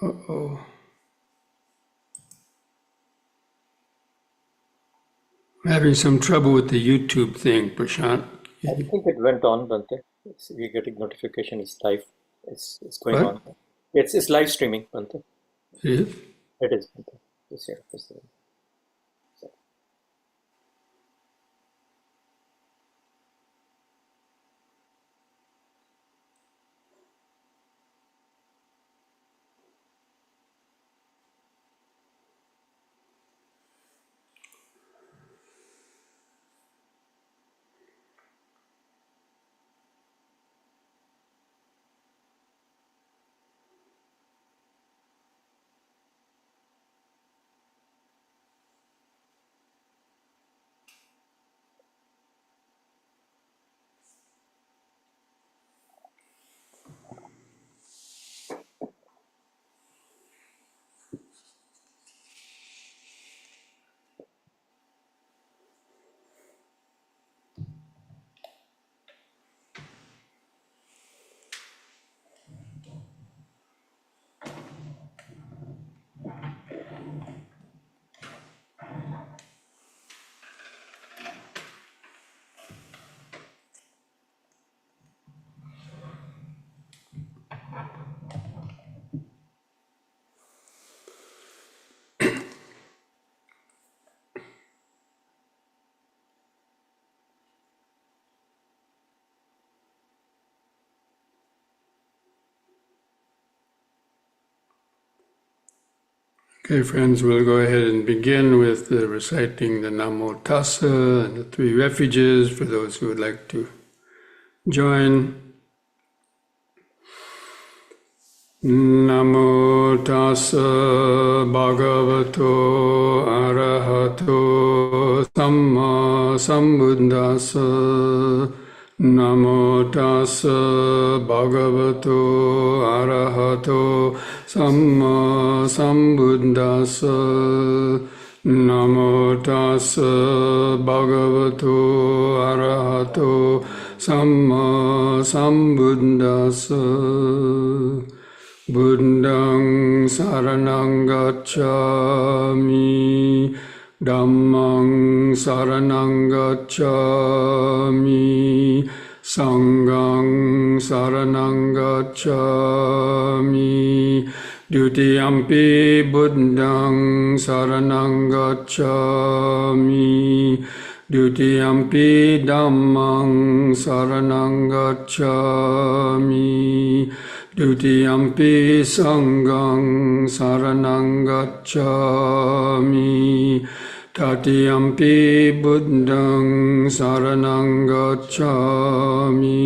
Uh-oh. I'm having some trouble with the YouTube thing, Prashant. I think it went on, Bhante. We're getting notification. It's live. It's going What? on. It's live streaming, Bhante. Is it? It is, Bhante. Yes, yeah, yes, yeah. Okay, friends, we'll go ahead and begin with reciting the Namo Tassa and the three refuges for those who would like to join. Namo Tassa Bhagavato Arahato Samma Sambuddhassa. Namo Tassa Bhagavato Arahato Samma Sambuddhassa. Namo Tassa Bhagavato Arahato Samma Sambuddhassa. Buddhaṃ saranang gacchāmi, Dhammang saranang gacchāmi, Sanghaṃ saranang gacchāmi, Dutiyampi Buddhaṃ saranang gacchāmi, Dutiyampi Dhammang saranang gacchāmi, Dutiyampi Sanghang saranang gacchāmi, Tatiyampi Buddhaṃ saranang gacchāmi,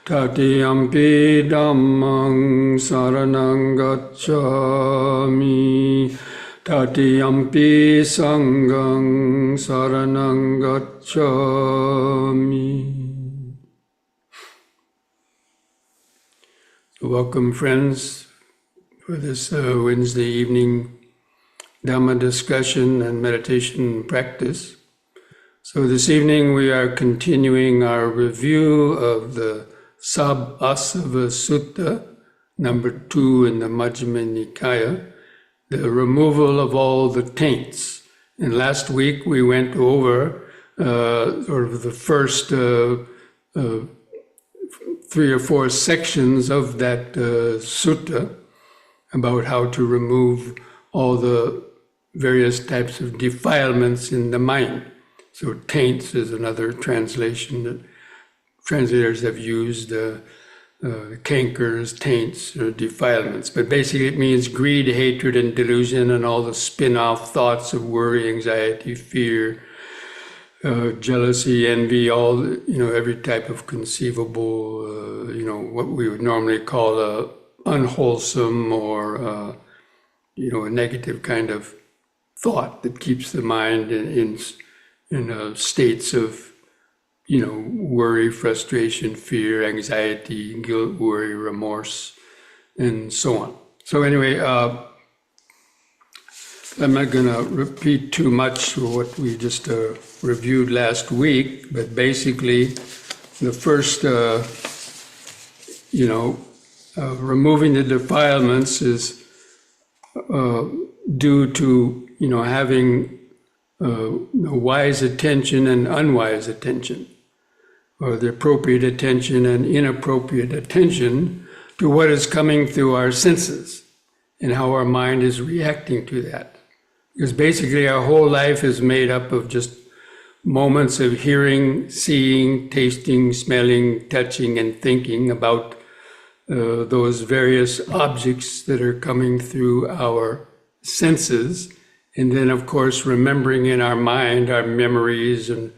Tatiyampi Dhammang saranang gacchāmi, Tatiyampi Sanghang saranang gacchāmi. Welcome, friends, for this Wednesday evening Dhamma discussion and meditation practice. So this evening we are continuing our review of the Sabbāsava Sutta, number 2 in the Majjhima Nikaya, the removal of all the taints. And last week we went over sort of the first 3 or 4 sections of that sutta about how to remove all the various types of defilements in the mind. So taints is another translation that translators have used, cankers, taints, or defilements. But basically it means greed, hatred, and delusion, and all the spin-off thoughts of worry, anxiety, fear, jealousy, envy, all, every type of conceivable, what we would normally call a unwholesome or, a negative kind of thought that keeps the mind in states of, worry, frustration, fear, anxiety, guilt, worry, remorse, and so on. So anyway, I'm not going to repeat too much of what we just reviewed last week, but basically the first, removing the defilements is due to, having wise attention and unwise attention, or the appropriate attention and inappropriate attention to what is coming through our senses and how our mind is reacting to that. Because basically our whole life is made up of just moments of hearing, seeing, tasting, smelling, touching, and thinking about those various objects that are coming through our senses. And then, of course, remembering in our mind our memories and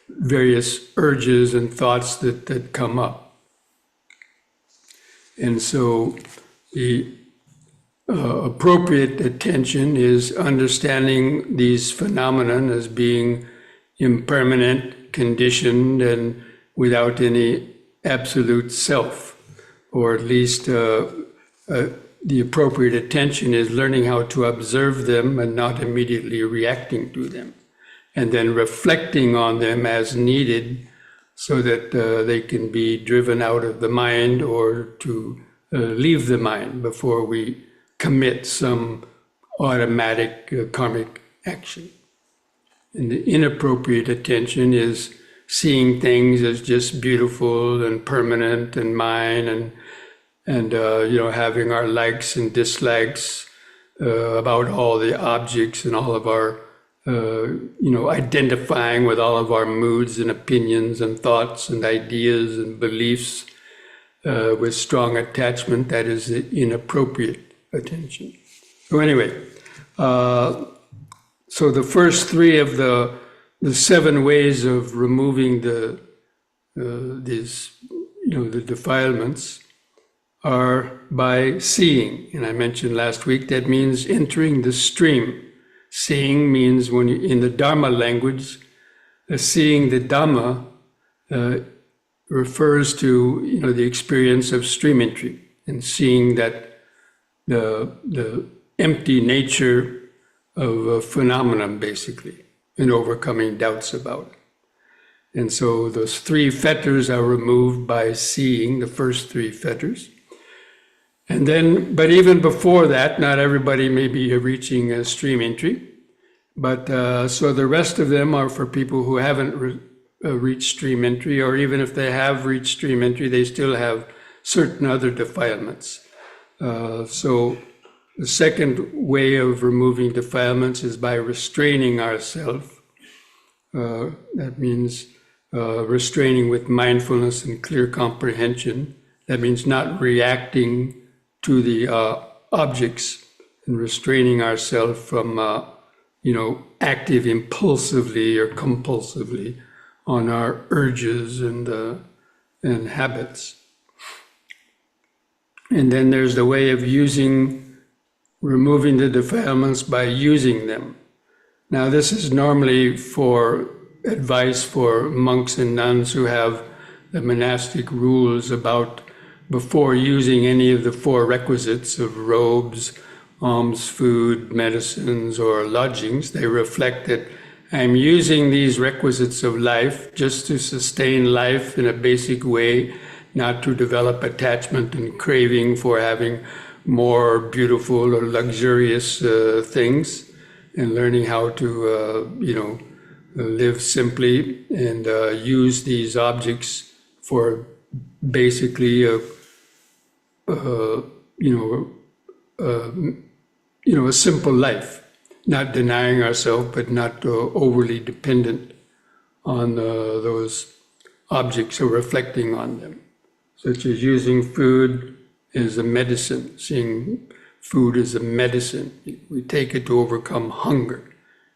various urges and thoughts that come up. And so the appropriate attention is understanding these phenomena as being impermanent, conditioned, and without any absolute self, or at least the appropriate attention is learning how to observe them and not immediately reacting to them, and then reflecting on them as needed so that they can be driven out of the mind or to leave the mind before we commit some automatic karmic action. And the inappropriate attention is seeing things as just beautiful and permanent and mine, and having our likes and dislikes about all the objects and all of our identifying with all of our moods and opinions and thoughts and ideas and beliefs with strong attachment. That is the inappropriate attention. So anyway, so the first three of the 7 ways of removing the defilements are by seeing. And I mentioned last week that means entering the stream. Seeing means, when you, in the Dharma language, seeing the Dhamma refers to the experience of stream entry, and seeing that the empty nature of a phenomenon, basically, and overcoming doubts about it. And so those 3 fetters are removed by seeing, the first 3 fetters. And then, but even before that, not everybody may be reaching a stream entry, but so the rest of them are for people who haven't reached stream entry, or even if they have reached stream entry, they still have certain other defilements. So the second way of removing defilements is by restraining ourselves. That means restraining with mindfulness and clear comprehension. That means not reacting to the objects, and restraining ourselves from, active impulsively or compulsively on our urges and habits. And then there's the way of removing the defilements by using them. Now, this is normally for advice for monks and nuns who have the monastic rules about, before using any of the 4 requisites of robes, alms, food, medicines, or lodgings, they reflect that I'm using these requisites of life just to sustain life in a basic way, not to develop attachment and craving for having more beautiful or luxurious things, and learning how to, live simply and use these objects for basically a simple life, not denying ourselves, but not overly dependent on those objects or reflecting on them, such as using food as a medicine, seeing food as a medicine. We take it to overcome hunger,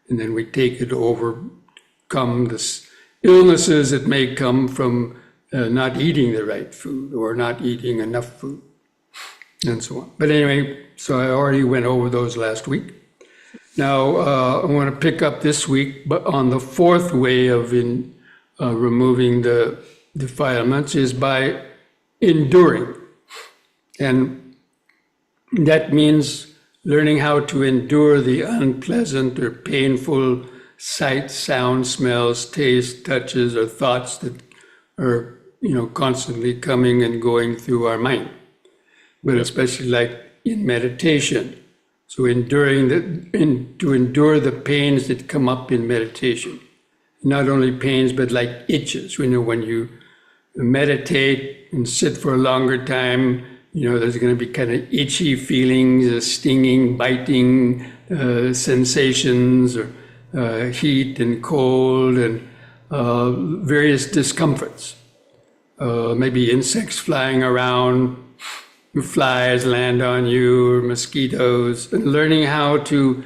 and then we take it to overcome the illnesses that may come from not eating the right food or not eating enough food, and so on. But anyway, so I already went over those last week. Now I want to pick up this week, but on the 4th way of removing the defilements is by enduring. And that means learning how to endure the unpleasant or painful sights, sounds, smells, tastes, touches, or thoughts that are, constantly coming and going through our mind. but especially like in meditation. So to endure the pains that come up in meditation. Not only pains, but like itches. When you meditate and sit for a longer time, there's going to be kind of itchy feelings, stinging, biting sensations, or heat and cold, and various discomforts. Maybe insects flying around, flies land on you, or mosquitoes, and learning how to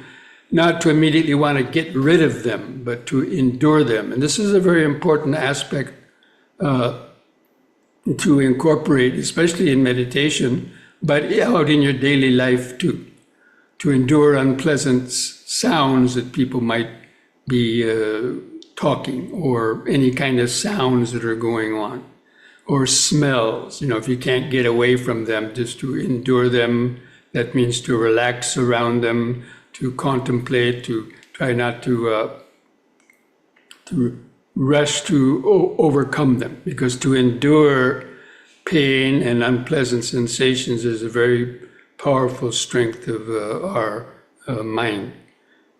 not to immediately want to get rid of them, but to endure them. And this is a very important aspect to incorporate, especially in meditation, but out in your daily life too. To endure unpleasant sounds that people might be talking, or any kind of sounds that are going on, or smells. If you can't get away from them, just to endure them. That means to relax around them, to contemplate, to try not to rush to overcome them, because to endure pain and unpleasant sensations is a very powerful strength of our mind.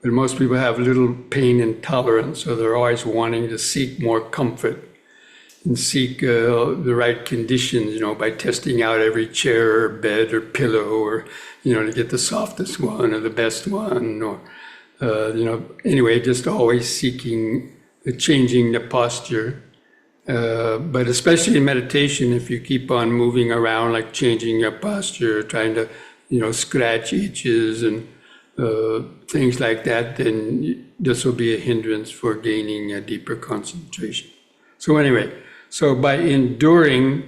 But most people have little pain intolerance, so they're always wanting to seek more comfort and seek the right conditions, by testing out every chair or bed or pillow, or, to get the softest one or the best one, or, anyway, just always seeking, changing the posture. But especially in meditation, if you keep on moving around, like changing your posture, trying to, scratch itches and things like that, then this will be a hindrance for gaining a deeper concentration. So anyway, by enduring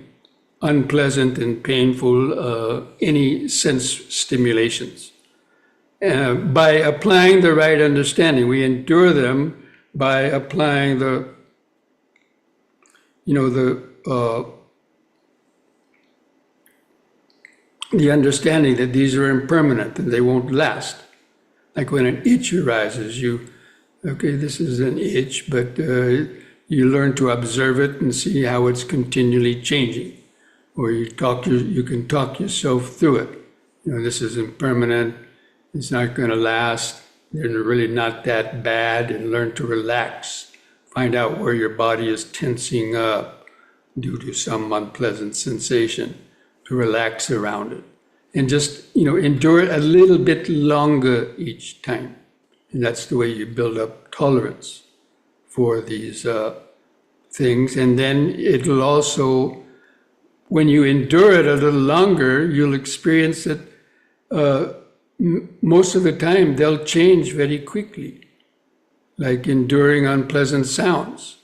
unpleasant and painful any sense stimulations, by applying the right understanding, we endure them by applying the understanding that these are impermanent and they won't last. Like when an itch arises, this is an itch, but you learn to observe it and see how it's continually changing. Or you can talk yourself through it. This is impermanent, it's not going to last, they're really not that bad, and learn to relax. Find out where your body is tensing up due to some unpleasant sensation, to relax around it. And just, endure it a little bit longer each time. And that's the way you build up tolerance for these things. And then it'll also, when you endure it a little longer, you'll experience that most of the time they'll change very quickly. Like enduring unpleasant sounds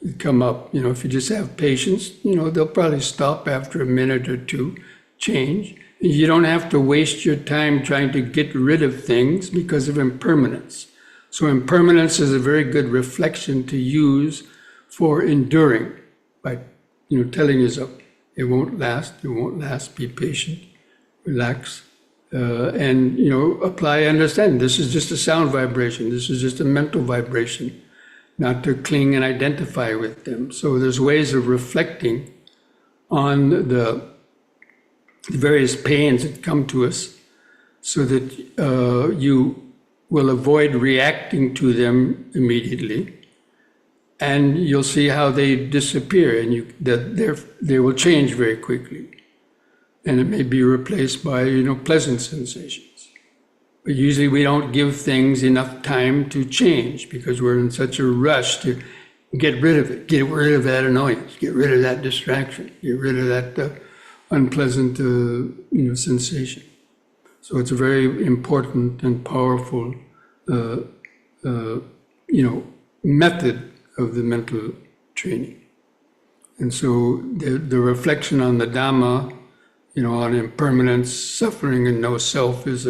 that come up. If you just have patience, they'll probably stop after a minute or two, change. You don't have to waste your time trying to get rid of things because of impermanence. So impermanence is a very good reflection to use for enduring, by telling yourself, it won't last, be patient, relax, and apply understanding. This is just a sound vibration, this is just a mental vibration, not to cling and identify with them. So there's ways of reflecting on the various pains that come to us, so that you will avoid reacting to them immediately, and you'll see how they disappear, and they will change very quickly, and it may be replaced by pleasant sensations. But usually we don't give things enough time to change because we're in such a rush to get rid of it, get rid of that annoyance, get rid of that distraction, get rid of that unpleasant sensation. So it's a very important and powerful method of the mental training. And so the reflection on the Dhamma, on impermanence, suffering, and no self is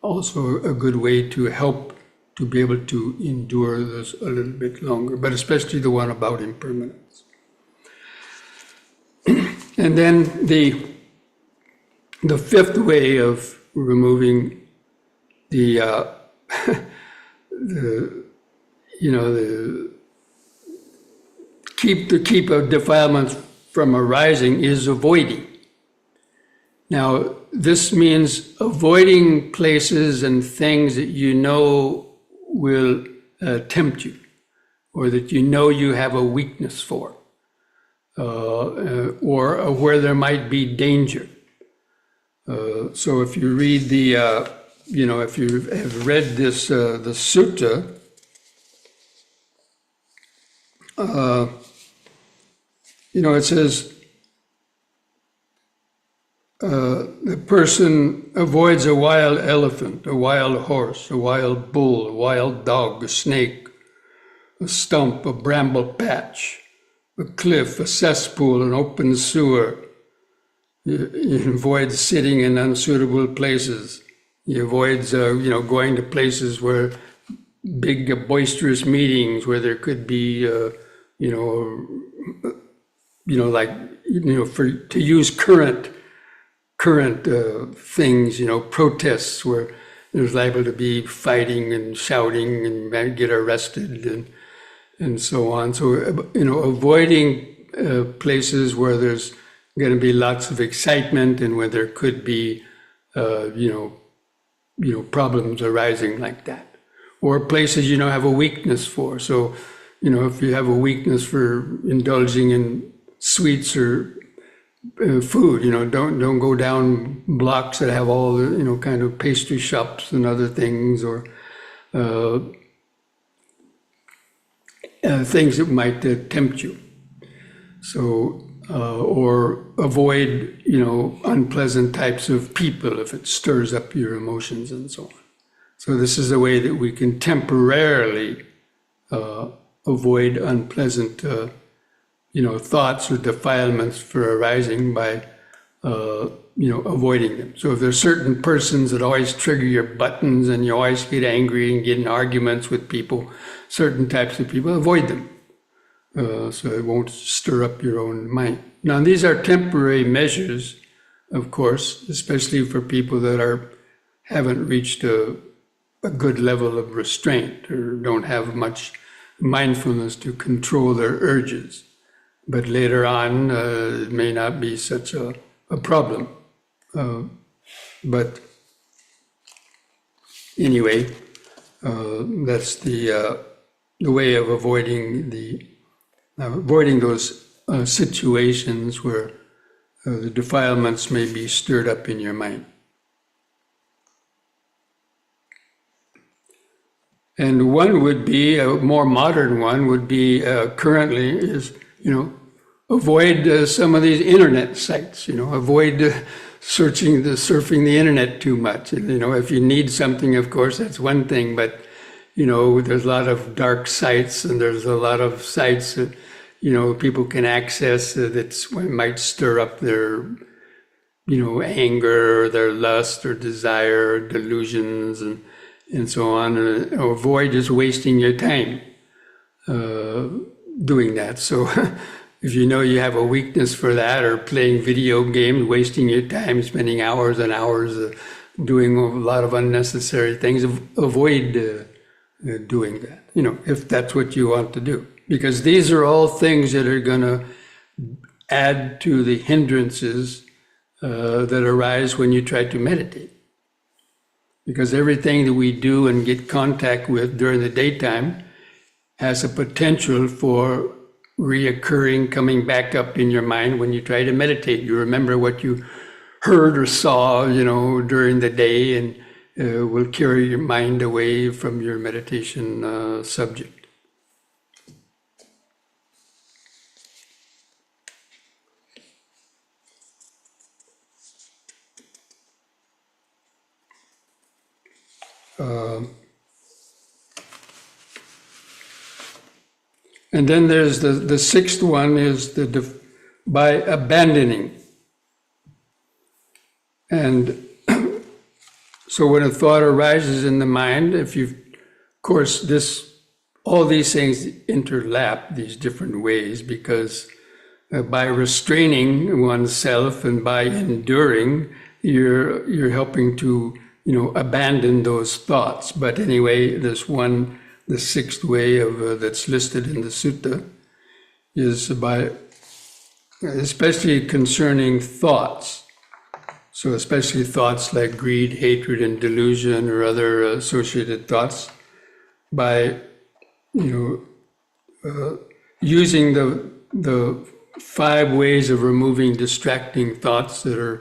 also a good way to help to be able to endure this a little bit longer, but especially the one about impermanence. And then the fifth way of removing the keep defilements from arising is avoiding. Now, this means avoiding places and things that you know will tempt you, or that you know you have a weakness for, or where there might be danger. So if you read the, if you have read this, the sutta, it says, the person avoids a wild elephant, a wild horse, a wild bull, a wild dog, a snake, a stump, a bramble patch, a cliff, a cesspool, an open sewer. You avoid sitting in unsuitable places. You avoid, going to places where big, boisterous meetings where there could be, to use current things, protests where there's liable to be fighting and shouting and get arrested and so on. So, avoiding places where there's going to be lots of excitement and where there could be, problems arising like that. Or places have a weakness for. So, if you have a weakness for indulging in sweets or food, don't go down blocks that have all the, kind of pastry shops and other things, or things that might tempt you. So, or avoid, unpleasant types of people if it stirs up your emotions and so on. So this is a way that we can temporarily avoid unpleasant thoughts or defilements for arising by, avoiding them. So if there's certain persons that always trigger your buttons and you always get angry and get in arguments with people, certain types of people, avoid them. So it won't stir up your own mind. Now, these are temporary measures, of course, especially for people that haven't reached a good level of restraint or don't have much mindfulness to control their urges. But later on, it may not be such a problem. But anyway, that's the way of avoiding those situations where the defilements may be stirred up in your mind. And one would be, a more modern one would be currently is, avoid some of these internet sites, avoid surfing the internet too much. If you need something, of course, that's one thing, but, there's a lot of dark sites and there's a lot of sites that, people can access that might stir up their, anger or their lust or desire or delusions and so on. Avoid just wasting your time doing that. So if you have a weakness for that, or playing video games, wasting your time, spending hours and hours doing a lot of unnecessary things, avoid doing that, if that's what you want to do. Because these are all things that are going to add to the hindrances that arise when you try to meditate. Because everything that we do and get contact with during the daytime has a potential for reoccurring, coming back up in your mind when you try to meditate. You remember what you heard or saw, during the day, and will carry your mind away from your meditation subject. And then there's the sixth one is by abandoning. And so when a thought arises in the mind, of course, all these things interlap these different ways, because by restraining oneself and by enduring, you're helping to abandon those thoughts. But anyway, the sixth way that's listed in the sutta is by, especially concerning thoughts. So especially thoughts like greed, hatred, and delusion, or other associated thoughts, by using the 5 ways of removing distracting thoughts that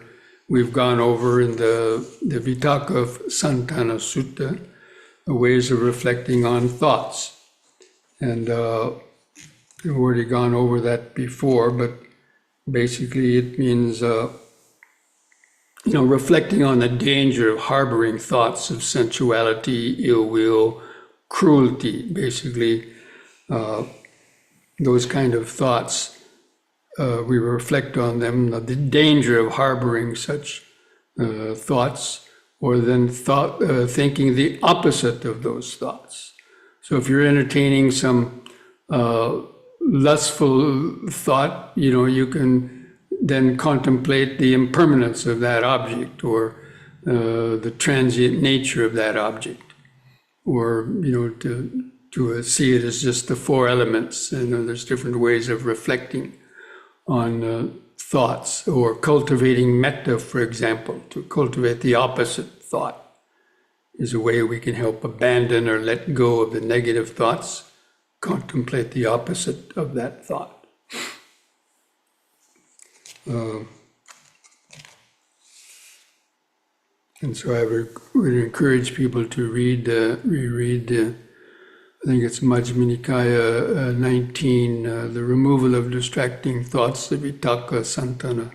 we've gone over in the Vitakka Santana Sutta, the ways of reflecting on thoughts. And we've already gone over that before, but basically it means reflecting on the danger of harboring thoughts of sensuality, ill will, cruelty, basically those kind of thoughts. We reflect on them, the danger of harboring such thoughts, or then thinking the opposite of those thoughts. So if you're entertaining some lustful thought, you can then contemplate the impermanence of that object, or the transient nature of that object, or to see it as just the 4 elements. And there's different ways of reflecting on thoughts, or cultivating metta, for example. To cultivate the opposite thought is a way we can help abandon or let go of the negative thoughts, contemplate the opposite of that thought. And so I would encourage people to reread, I think it's Majjhima Nikaya 19, the removal of distracting thoughts, the Vitakka Santana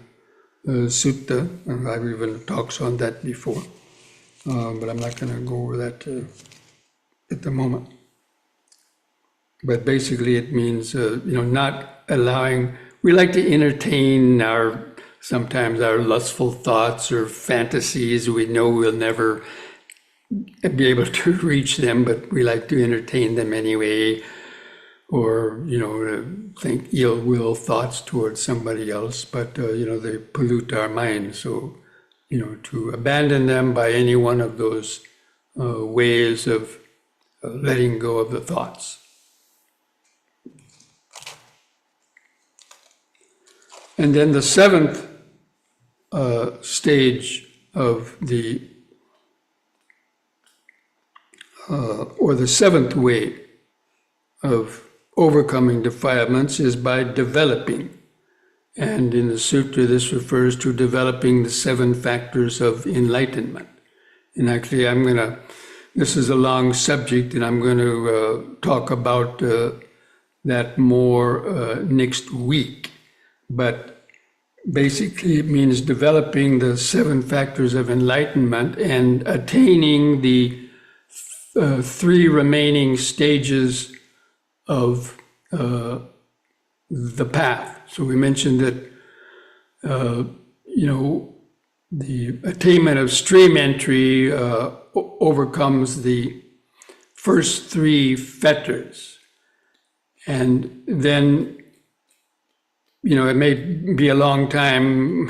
Sutta. And I've even talks on that before, but I'm not going to go over that at the moment. But basically it means, not allowing, we like to entertain sometimes our lustful thoughts or fantasies. We know we'll never be able to reach them, but we like to entertain them anyway, or think ill will thoughts towards somebody else, but they pollute our mind. So to abandon them by any one of those ways of letting go of the thoughts. And then the 7th stage of or the 7th way of overcoming defilements is by developing. And in the sutra, this refers to developing the 7 factors of enlightenment. And actually, this is a long subject, and I'm going to talk about that more next week. But basically, it means developing the 7 factors of enlightenment and attaining the 3 remaining stages of the path. So we mentioned that, the attainment of stream entry overcomes the first 3 fetters. And then, it may be a long time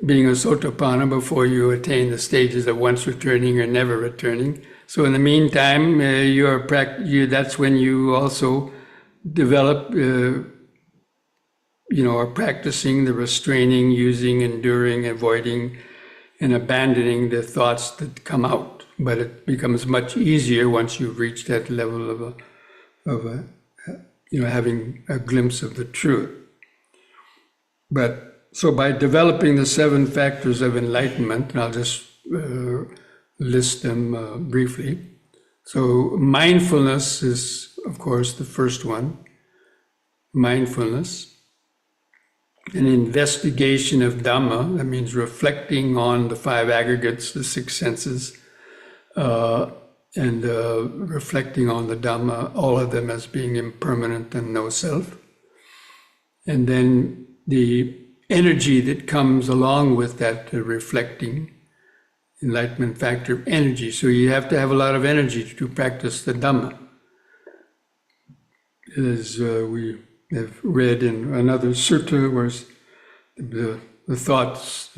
being a Sotapanna before you attain the stages of once returning or never returning. So in the meantime, that's when you also develop, are practicing the restraining, using, enduring, avoiding, and abandoning the thoughts that come out. But it becomes much easier once you've reached that level of having a glimpse of the truth. But so by developing the 7 factors of enlightenment, and I'll just list them briefly. So mindfulness is, of course, the first one. Mindfulness. An investigation of Dhamma, that means reflecting on the 5 aggregates, the 6 senses, and reflecting on the Dhamma, all of them as being impermanent and no self. And then the energy that comes along with that reflecting, enlightenment factor, energy. So you have to have a lot of energy to practice the Dhamma. As we have read in another sutta, where the thoughts,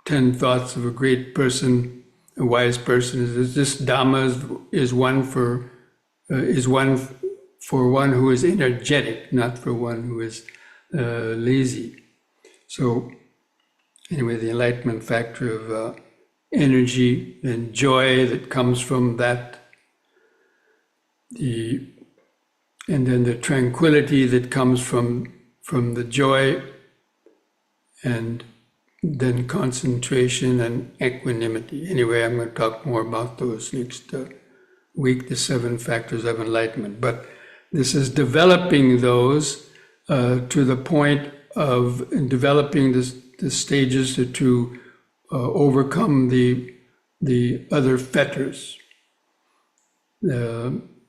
10 thoughts of a great person, a wise person, is this Dhamma is one for one who is energetic, not for one who is lazy. So anyway, the enlightenment factor of energy and joy that comes from that, and then the tranquility that comes from the joy, and then concentration and equanimity. Anyway, I'm going to talk more about those next week, the 7 factors of enlightenment. But this is developing those to the point of developing the stages to overcome the other fetters,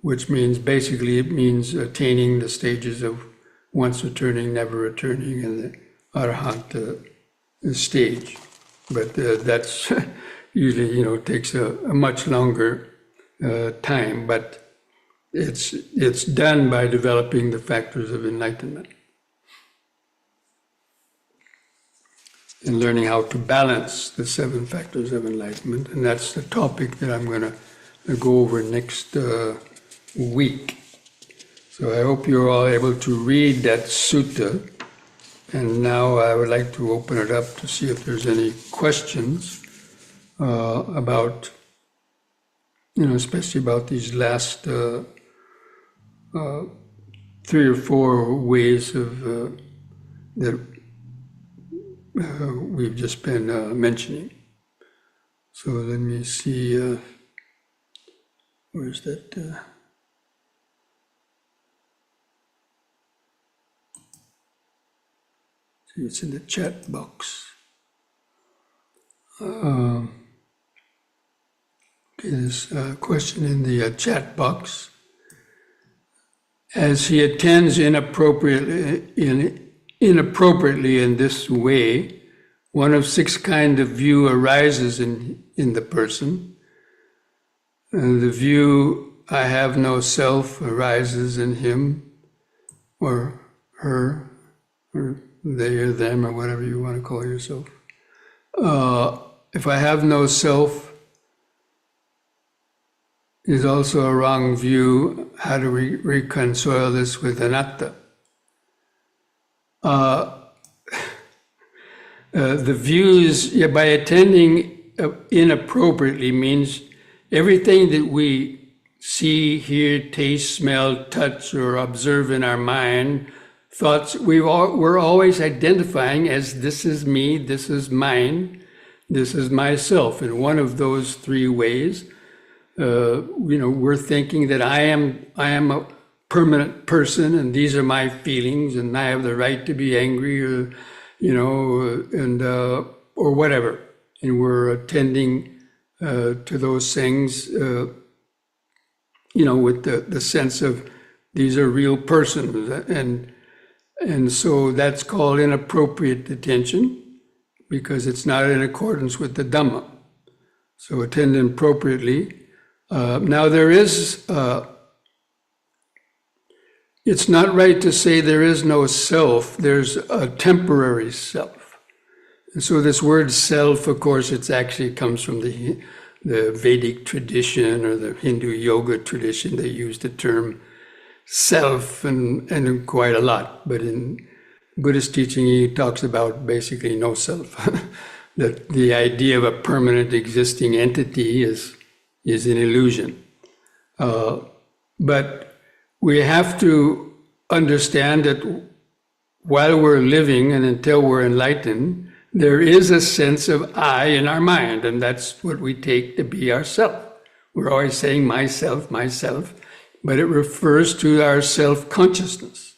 which means basically it means attaining the stages of once returning, never returning, and the Arahant stage. But that's usually, takes a much longer time, but it's done by developing the factors of enlightenment and learning how to balance the 7 factors of enlightenment. And that's the topic that I'm going to go over next week. So I hope you're all able to read that sutta. And now I would like to open it up to see if there's any questions about, especially about these last 3 or 4 ways of that we've just been mentioning. So let me see, where's that? It's in the chat box. Okay, there's a question in the chat box. As he attends inappropriately in this way, one of 6 kinds of view arises in the person. The view, I have no self, arises in him or her, or they or them, or whatever you want to call yourself. If I have no self is also a wrong view. How do we reconcile this with anatta? The views, by attending inappropriately means everything that we see, hear, taste, smell, touch, or observe in our mind, thoughts, we're always identifying as this is me, this is mine, this is myself. In one of those 3 ways, we're thinking that I am a permanent person, and these are my feelings, and I have the right to be angry, or or whatever. And we're attending to those things, with the sense of these are real persons, and so that's called inappropriate attention because it's not in accordance with the Dhamma. So attend appropriately. Now there is, it's not right to say there is no self, there's a temporary self. And so this word self, of course, it actually comes from the Vedic tradition or the Hindu yoga tradition. They use the term self and quite a lot, but in Buddhist teaching he talks about basically no self. That the idea of a permanent existing entity is an illusion. But we have to understand that while we're living and until we're enlightened, there is a sense of I in our mind, and that's what we take to be ourself. We're always saying myself, myself, but it refers to our self-consciousness,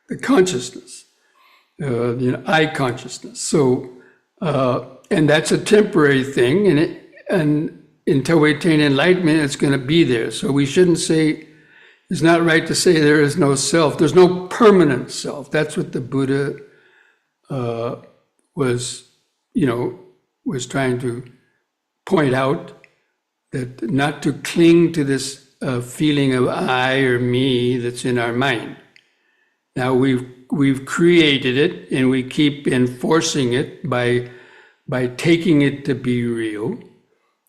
the consciousness, I consciousness. So, and that's a temporary thing, and until we attain enlightenment, it's going to be there. So we shouldn't say, it's not right to say there is no self. There's no permanent self. That's what the Buddha was trying to point out, that not to cling to this feeling of I or me that's in our mind. Now we've created it, and we keep enforcing it by taking it to be real,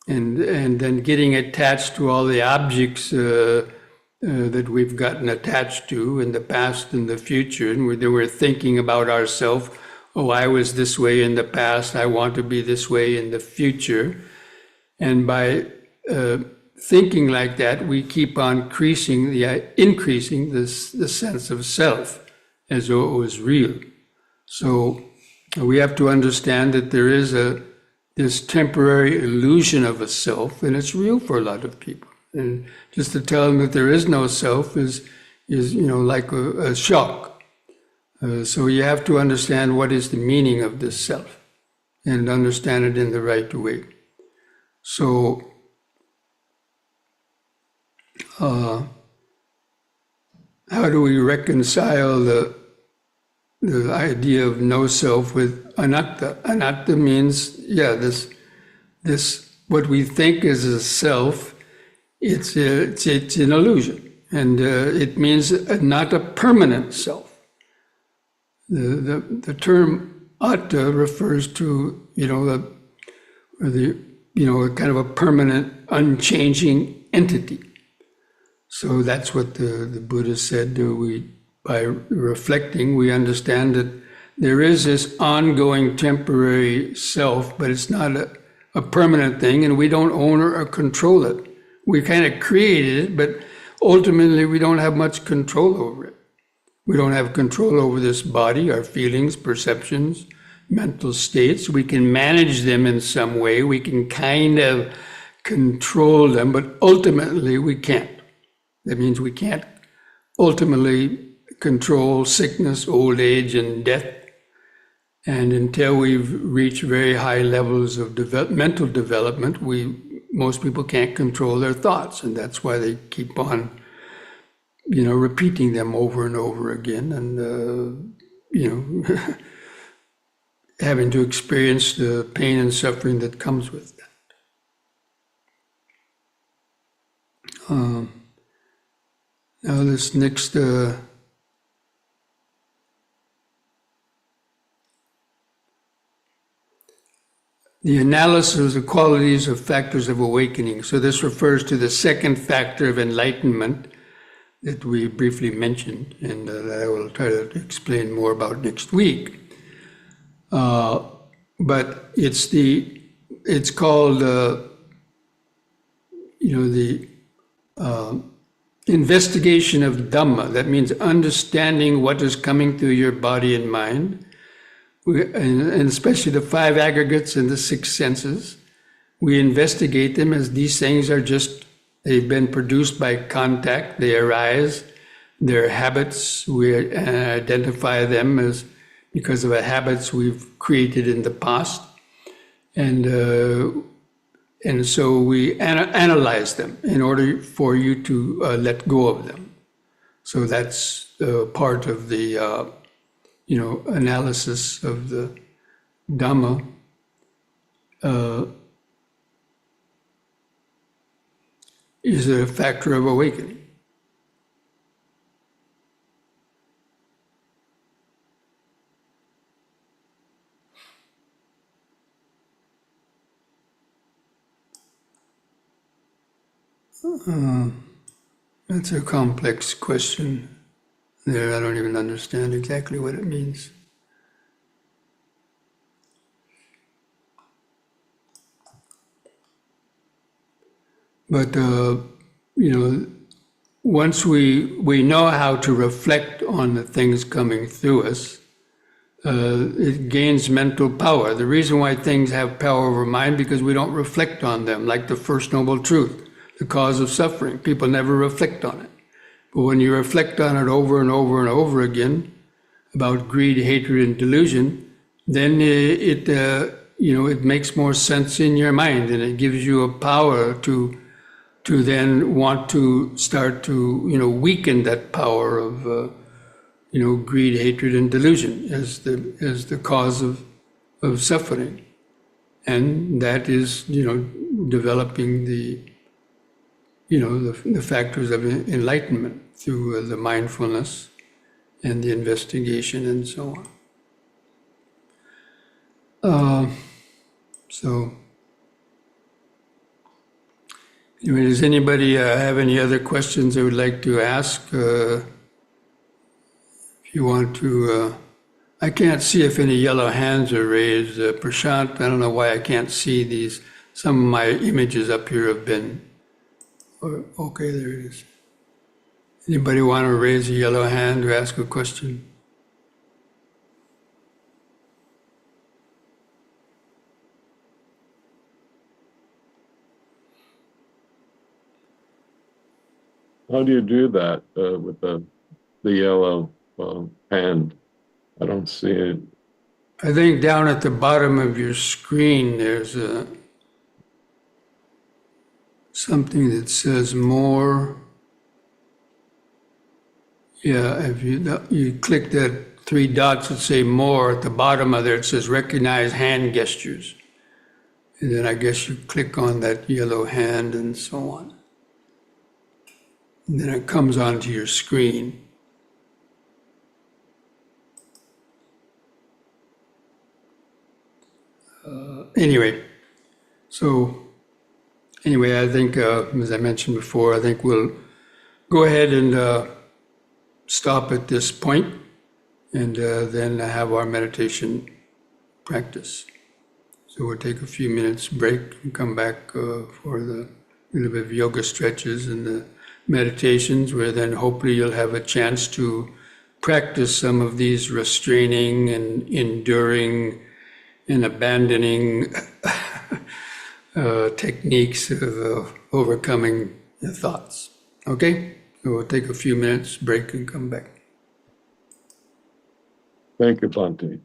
and then getting attached to all the objects that we've gotten attached to in the past and the future, and we're thinking about ourselves oh, I was this way in the past, I want to be this way in the future. And by thinking like that, we keep on increasing the sense of self as though it was real. So we have to understand that there is this temporary illusion of a self, and it's real for a lot of people. And just to tell them that there is no self is like a shock. So you have to understand what is the meaning of this self and understand it in the right way. So how do we reconcile the idea of no self with anatta? Anatta means, this what we think is a self, it's an illusion, and it means not a permanent self. The term atta refers to a kind of a permanent, unchanging entity. So that's what the Buddha said. By reflecting, we understand that there is this ongoing temporary self, but it's not a permanent thing, and we don't own or control it. We kind of created it, but ultimately we don't have much control over it. We don't have control over this body, our feelings, perceptions, mental states. We can manage them in some way. We can kind of control them, but ultimately we can't. That means we can't ultimately control sickness, old age, and death. And until we've reached very high levels of mental development, most people can't control their thoughts, and that's why they keep on, repeating them over and over again, and having to experience the pain and suffering that comes with that. Now this next the analysis of the qualities of factors of awakening. So this refers to the second factor of enlightenment that we briefly mentioned, and that I will try to explain more about next week. But it's called the investigation of Dhamma. That means understanding what is coming through your body and mind, and especially the five aggregates and the six senses. We investigate them as these things are they've been produced by contact, they arise, they're habits, we identify them as because of the habits we've created in the past. And so we analyze them in order for you to let go of them. So that's part of the analysis of the Dhamma. Is a factor of awakening. That's a complex question. There, I don't even understand exactly what it means. But once we know how to reflect on the things coming through us, it gains mental power. The reason why things have power over mind because we don't reflect on them, like the First Noble Truth. The cause of suffering. People never reflect on it. But when you reflect on it over and over and over again, about greed, hatred, and delusion, then it makes more sense in your mind, and it gives you a power to then want to start to weaken that power of greed, hatred, and delusion as the cause of suffering, and that is developing the factors of enlightenment through the mindfulness and the investigation and so on. So, anyway, does anybody have any other questions they would like to ask? If you want to I can't see if any yellow hands are raised. Prashant, I don't know why I can't see these. Some of my images up here have been. Okay, there it is. Anybody want to raise a yellow hand or ask a question? How do you do that with the yellow hand? I don't see it. I think down at the bottom of your screen there's something that says more. Yeah, if you click that three dots that say more, at the bottom of there it says recognize hand gestures. And then I guess you click on that yellow hand and so on. And then it comes onto your screen. Anyway, I think, as I mentioned before, I think we'll go ahead and stop at this point and then have our meditation practice. So we'll take a few minutes break and come back for the little bit of yoga stretches and the meditations, where then hopefully you'll have a chance to practice some of these restraining and enduring and abandoning techniques of overcoming the thoughts. Okay? So we'll take a few minutes break and come back. Thank you, Bhante.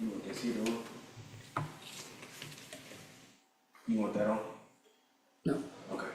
You want this heater on? You want that on? No. Okay.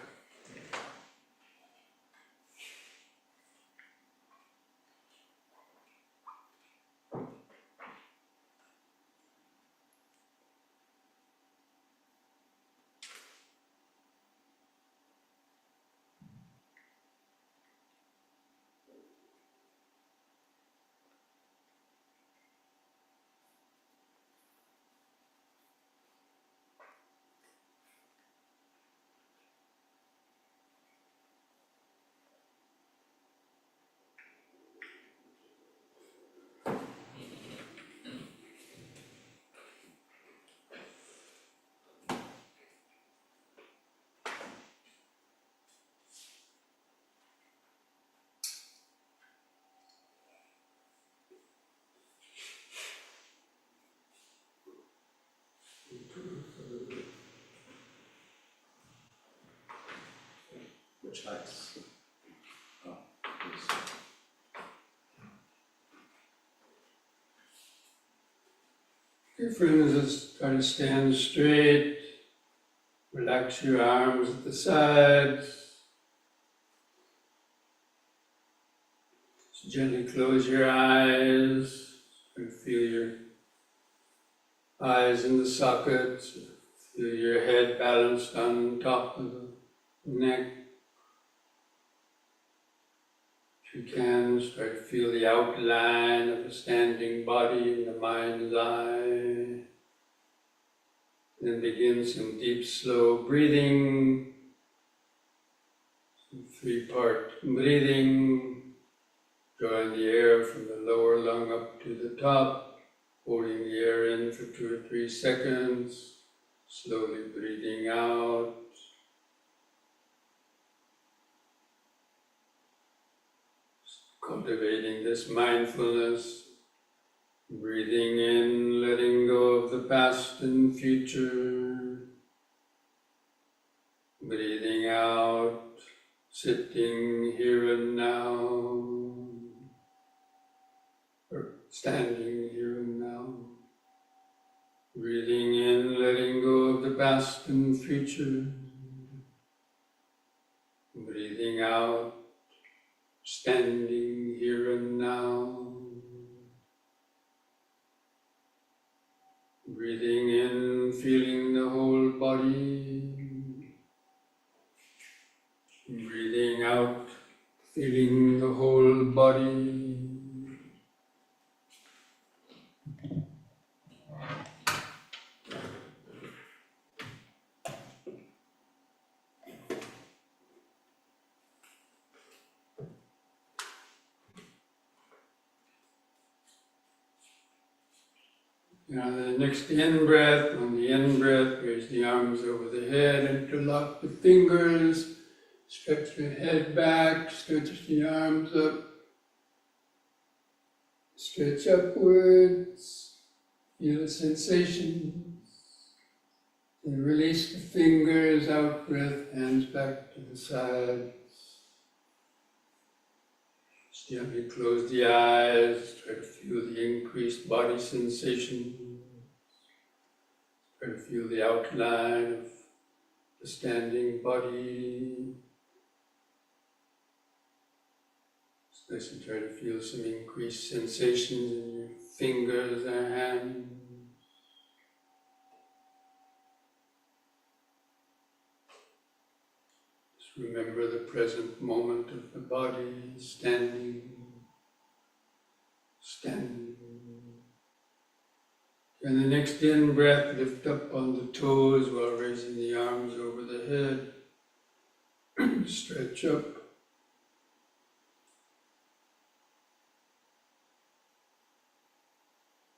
choice. Oh, yes. Okay, friends, just try to stand straight. Relax your arms at the sides. Just gently close your eyes and feel your eyes in the sockets. Feel your head balanced on top of the neck. If you can, start to feel the outline of a standing body in the mind's eye. Then begin some deep, slow breathing. Some three-part breathing. Drawing the air from the lower lung up to the top. Holding the air in for 2 or 3 seconds. Slowly breathing out. Cultivating this mindfulness. Breathing in, letting go of the past and future. Breathing out, sitting here and now. Or standing here and now. Breathing in, letting go of the past and future. Breathing out, standing here and now. Breathing in, feeling the whole body. Breathing out, feeling the whole body. Now the next in-breath, on the in-breath, raise the arms over the head, interlock the fingers, stretch your head back, stretch the arms up, stretch upwards, feel the sensations, then release the fingers, out breath, hands back to the sides. Gently close the eyes, try to feel the increased body sensation. Try to feel the outline of the standing body. Especially try to feel some increased sensations in your fingers or hands. Just remember the present moment of the body, standing. And the next in-breath, lift up on the toes while raising the arms over the head. Stretch up.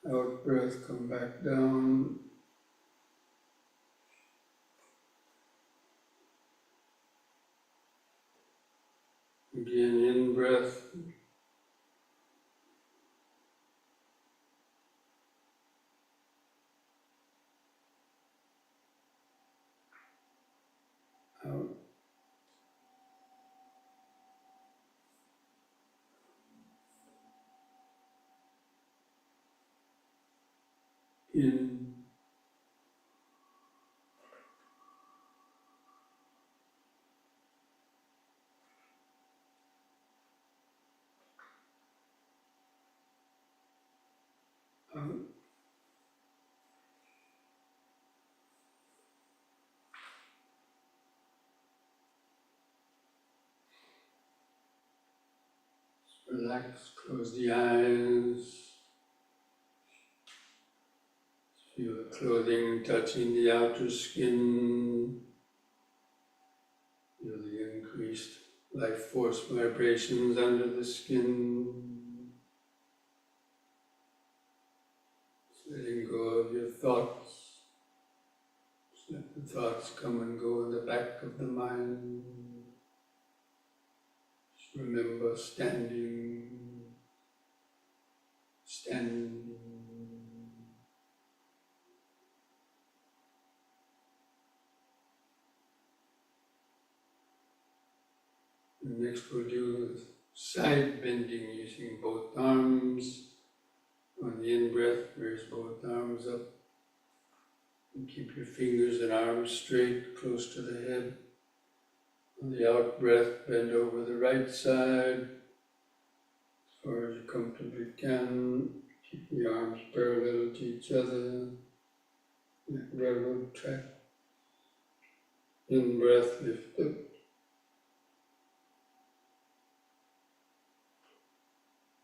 Out breath, come back down. Again, in-breath. Out. In. Out. Relax, close the eyes. Feel the clothing touching the outer skin. Feel the increased life force vibrations under the skin. Just letting go of your thoughts. Just let the thoughts come and go in the back of the mind. Just remember standing. And next we'll do side bending using both arms. On the in-breath, raise both arms up. And keep your fingers and arms straight, close to the head. On the out-breath, bend over the right side as far as you comfortably can. Keep the arms parallel to each other, like railroad track. In-breath, lift up.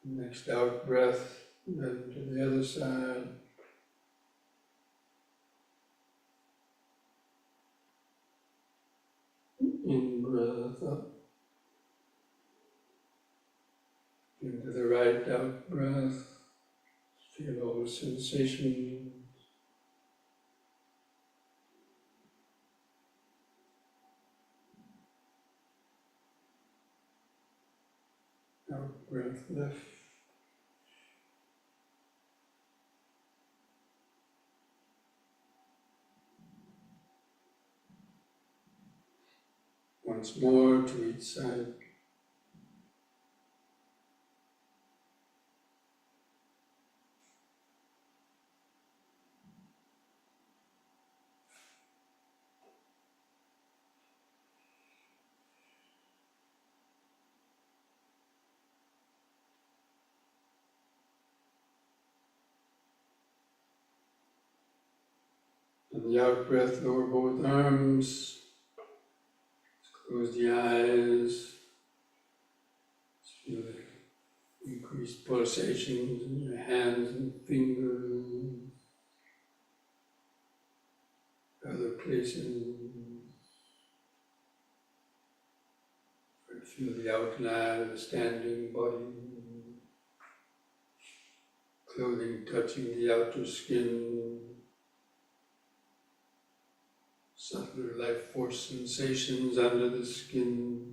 Next out-breath, bend to the other side. In-breath up. Into the right out-breath. Feel all the sensations. Out-breath left. Once more to each side. On the out-breath, lower both arms. Close the eyes. Feel the increased pulsations in your hands and fingers. Other places. Feel the outline of the standing body. Clothing touching the outer skin. Subtler life force sensations under the skin.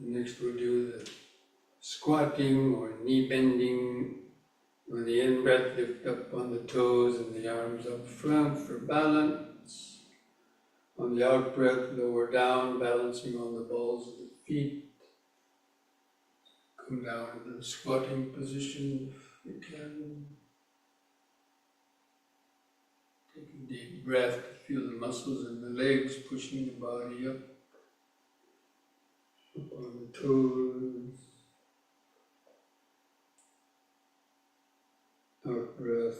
Next we'll do the squatting or knee bending. On the in-breath, lift up on the toes and the arms up front for balance. On the out-breath, lower down, balancing on the balls of the feet. Come down into the squatting position if you can. Take a deep breath to feel the muscles in the legs pushing the body up. Up on the toes. Out breath.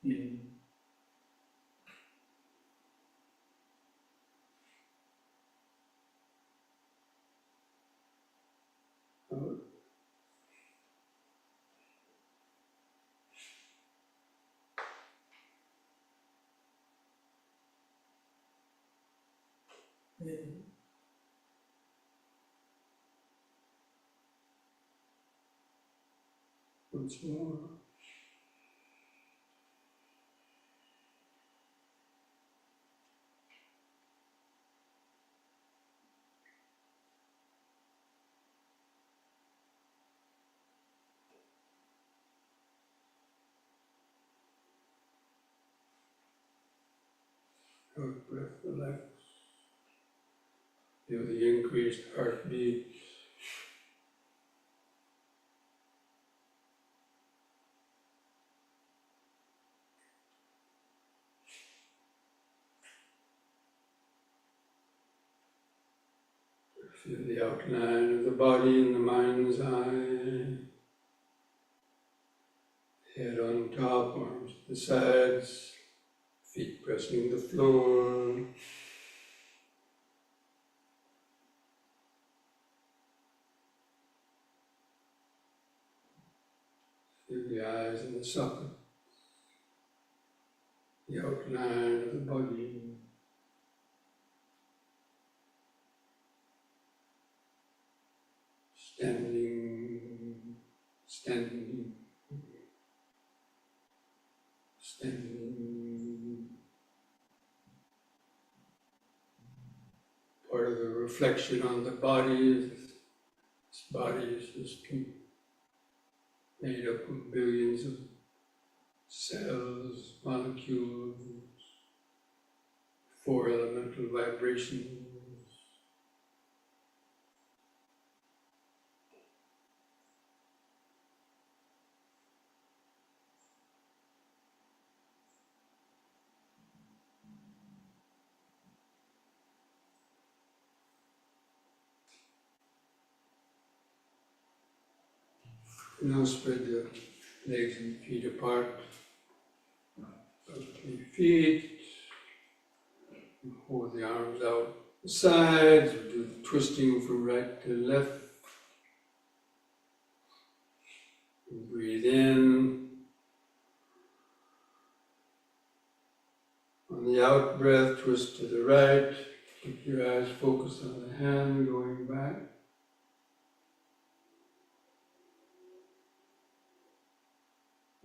In. Out. In. Once more. Out breath, relax. Feel the increased heartbeat. Feel the outline of the body in the mind's eye. Head on top, arms to the sides, feet pressing the floor. the eyes and the socket, the outline of the body. Standing, standing, standing. Part of the reflection on the body is this body is just made up of billions of cells, molecules, four elemental vibrations. Now spread the legs and feet apart, about 3 feet. Hold the arms out the sides, do the twisting from right to left. And breathe in. On the out breath, twist to the right. Keep your eyes focused on the hand going back.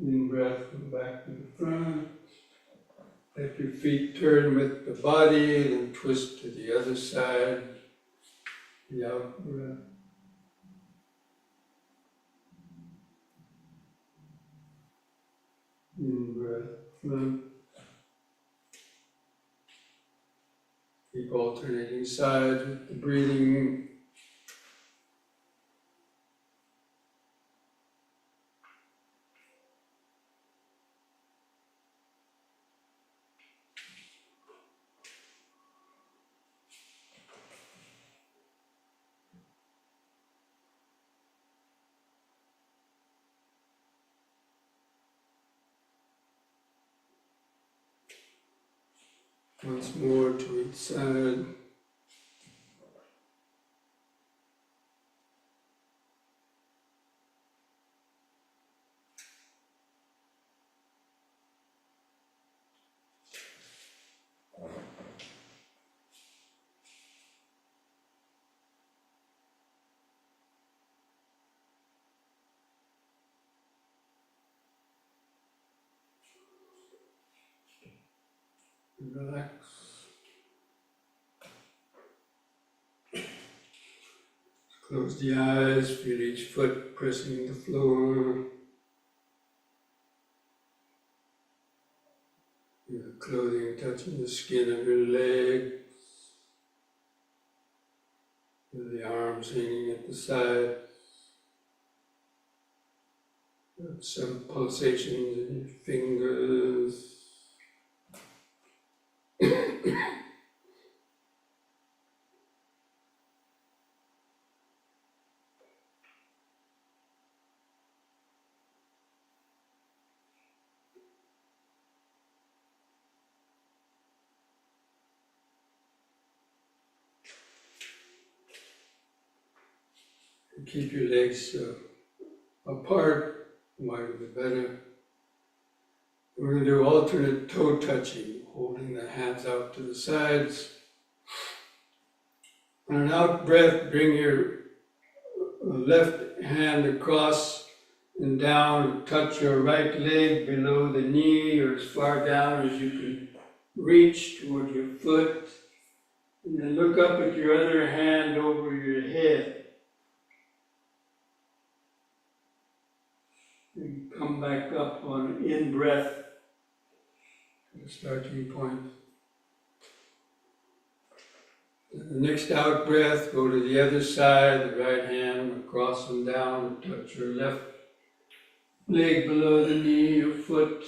In breath, go back to the front. Let your feet turn with the body, then twist to the other side. The out breath. In breath, front. Keep alternating sides with the breathing. Once more to each side. Relax. Close the eyes, feel each foot pressing the floor. Feel the clothing touching the skin of your legs. Feel the arms hanging at the side. Feel some pulsations in your fingers. Keep your legs apart, wider the better. We're going to do alternate toe touching, holding the hands out to the sides. On an out breath, bring your left hand across and down, touch your right leg below the knee or as far down as you can reach toward your foot. And then look up at your other hand over your head. And come back up on an in-breath to the starting point. And the next out-breath, go to the other side, the right hand across and down, touch your left leg below the knee, your foot.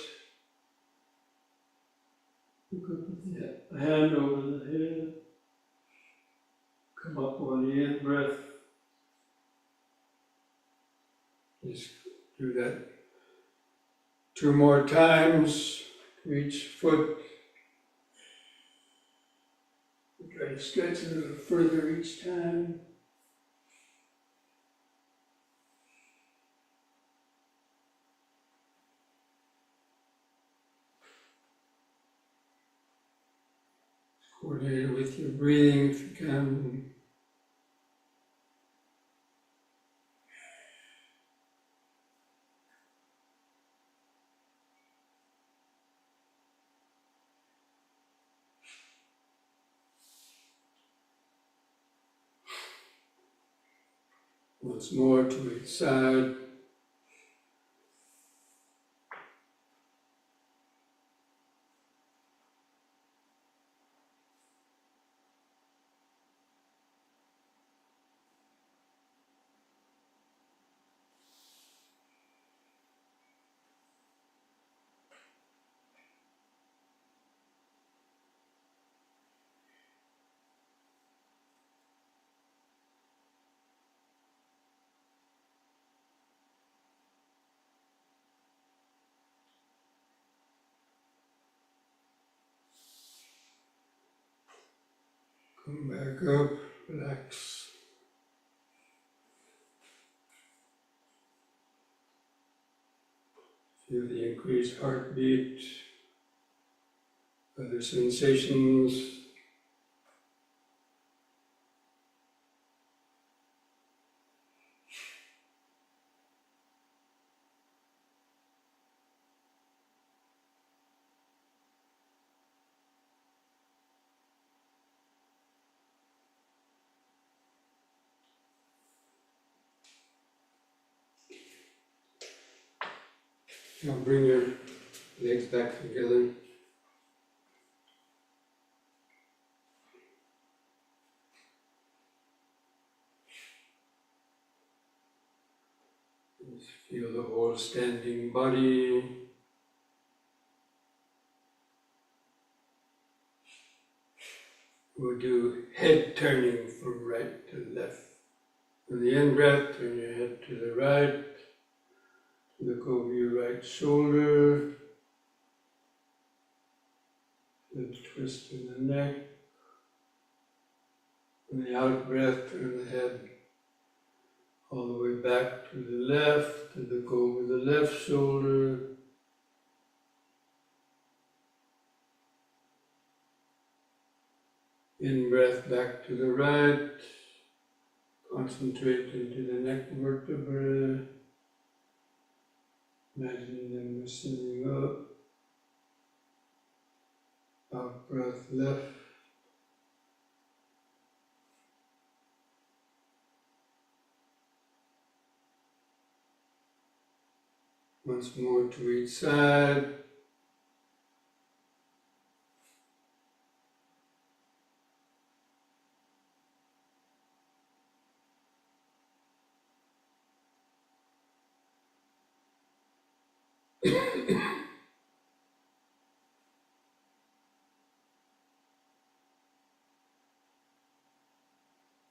Look up at the hand over the head. Come up on the in-breath. Just do that 2 more times to each foot. Try to stretch a little further each time. with your breathing if you can. Once more to each side. Come back up, relax. Feel the increased heartbeat, other sensations. Now bring your legs back together. Just feel the whole standing body. We'll do head turning from right to left. On the in-breath, turn your head to the right, look over your right shoulder, feel the twist in the neck. On the out-breath, turn the head all the way back to the left, and look over the left shoulder. In-breath back to the right. Concentrate into the neck vertebrae. Imagine them sitting up. Out breath left. Once more to each side.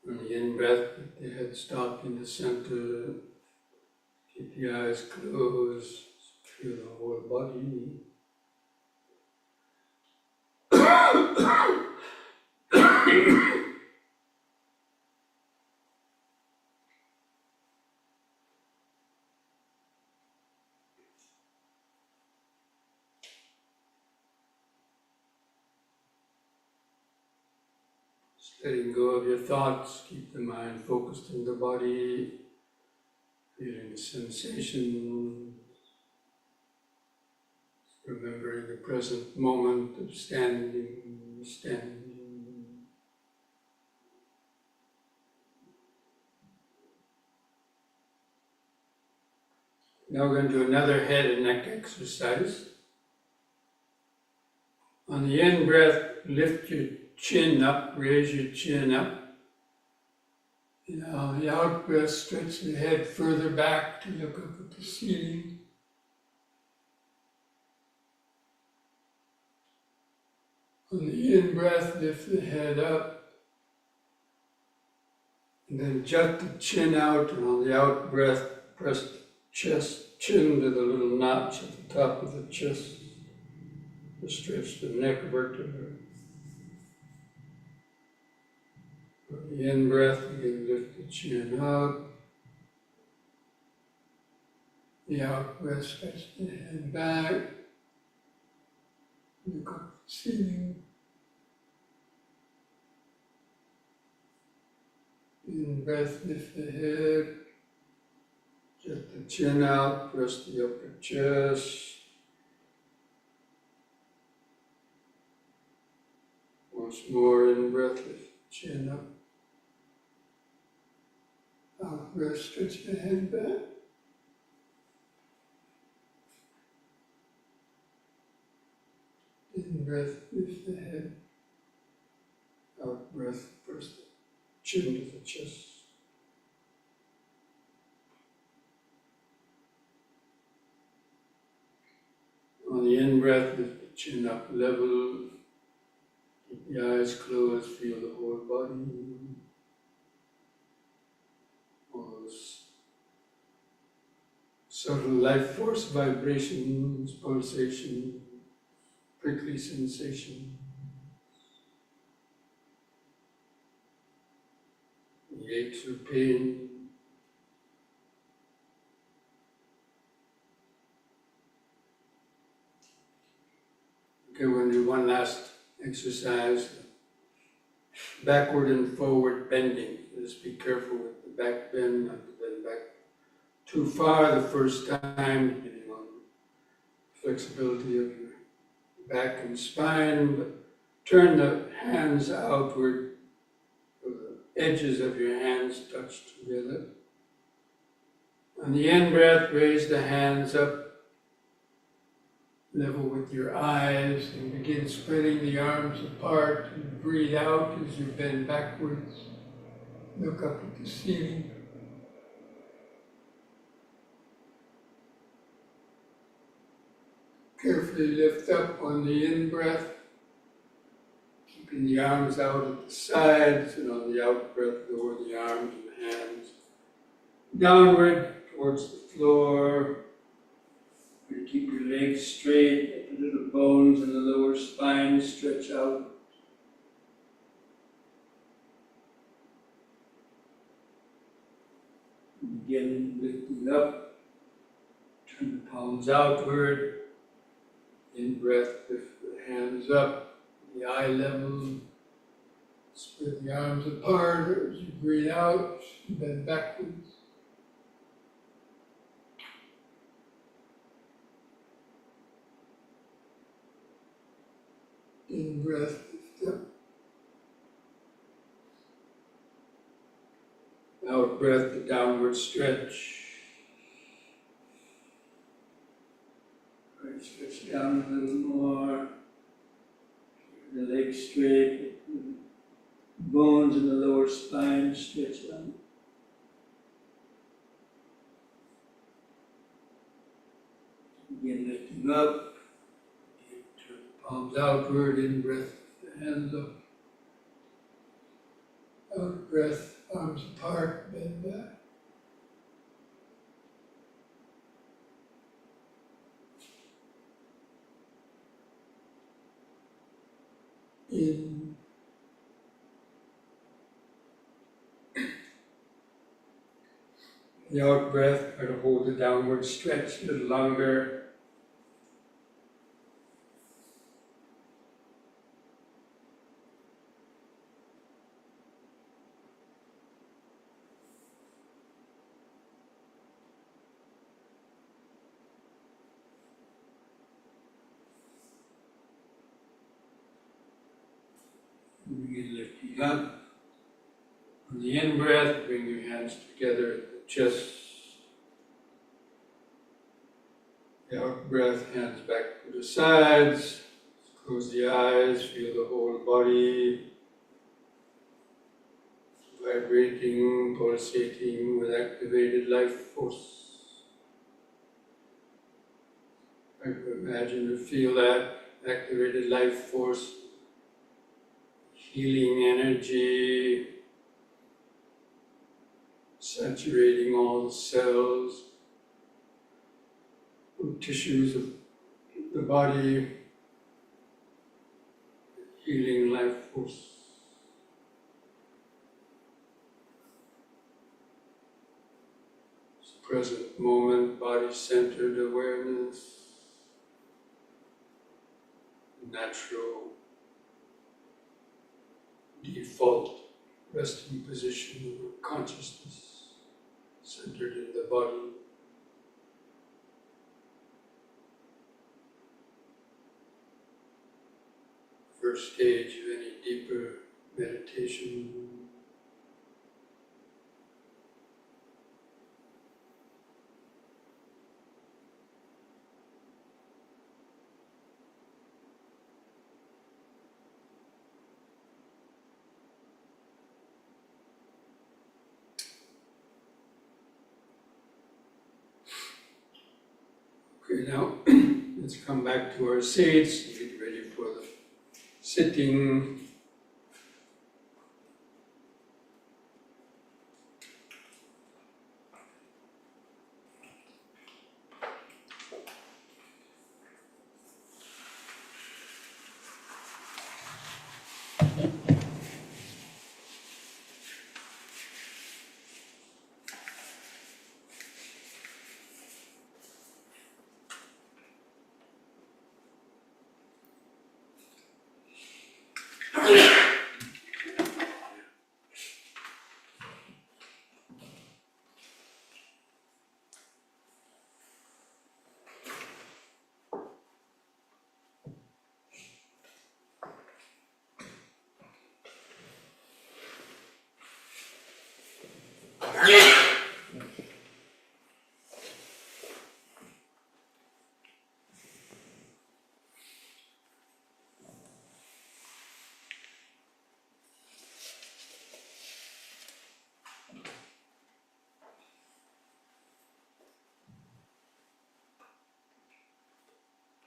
On the in-breath, let the head stop in the center. Keep the eyes closed. Feel the whole body. Just letting go of your thoughts. Keep the mind focused on the body. Feeling the sensation. Remembering the present moment of standing. Now we're going to do another head and neck exercise. On the in-breath, lift your chin up, raise your chin up. And on the out-breath, stretch the head further back to look up at the ceiling. On the in-breath, lift the head up. And then jut the chin out, and on the out-breath, press the chin to the little notch at the top of the chest. To stretch the neck vertebra. On the in-breath, again, lift the chin up. The out-breath, stretch the head back. Look up at the ceiling. In breath, lift the head, get the chin out, press the upper chest. Once more in breath, lift the chin up. Out breath, stretch the head back. In breath, lift the head. Out breath, press the chin to the chest. On the in-breath, lift the chin up level. Keep the eyes closed, feel the whole body. All those subtle life force vibrations, pulsation, prickly sensation. The aches or pain. Okay, we're going to do one last exercise. Backward and forward bending. Just be careful with the back bend, not to bend back too far the first time, depending on flexibility of your back and spine. But turn the hands outward, so the edges of your hands touch together. On the in-breath, raise the hands up, level with your eyes, and begin spreading the arms apart, and breathe out as you bend backwards. Look up at the ceiling. Carefully lift up on the in-breath, keeping the arms out at the sides, and on the out-breath, lower the arms and hands downward towards the floor. You keep your legs straight, let the little bones in the lower spine stretch out. Begin lifting up, turn the palms outward. In breath, lift the hands up, the eye level. Spread the arms apart as you breathe out, bend backwards. In breath, lift up. Out breath, the downward stretch. Right, stretch down a little more. Keep the legs straight. The bones in the lower spine stretch out. Begin lifting up. Turn the palms outward. In breath, the hands up. Out breath, arms apart, bend back. In. The out breath, try to hold the downward stretch a little longer. Begin lifting up. On the in-breath, bring your hands together at the chest. The out-breath, hands back to the sides. Close the eyes, feel the whole body vibrating, pulsating with activated life force. Try to imagine or feel that activated life force, healing energy, saturating all the cells and tissues of the body, healing life force. It's present moment, body-centered awareness, natural default resting position of consciousness centered in the body. First stage of any deeper meditation. Okay, now let's come back to our seats, get ready for the sitting.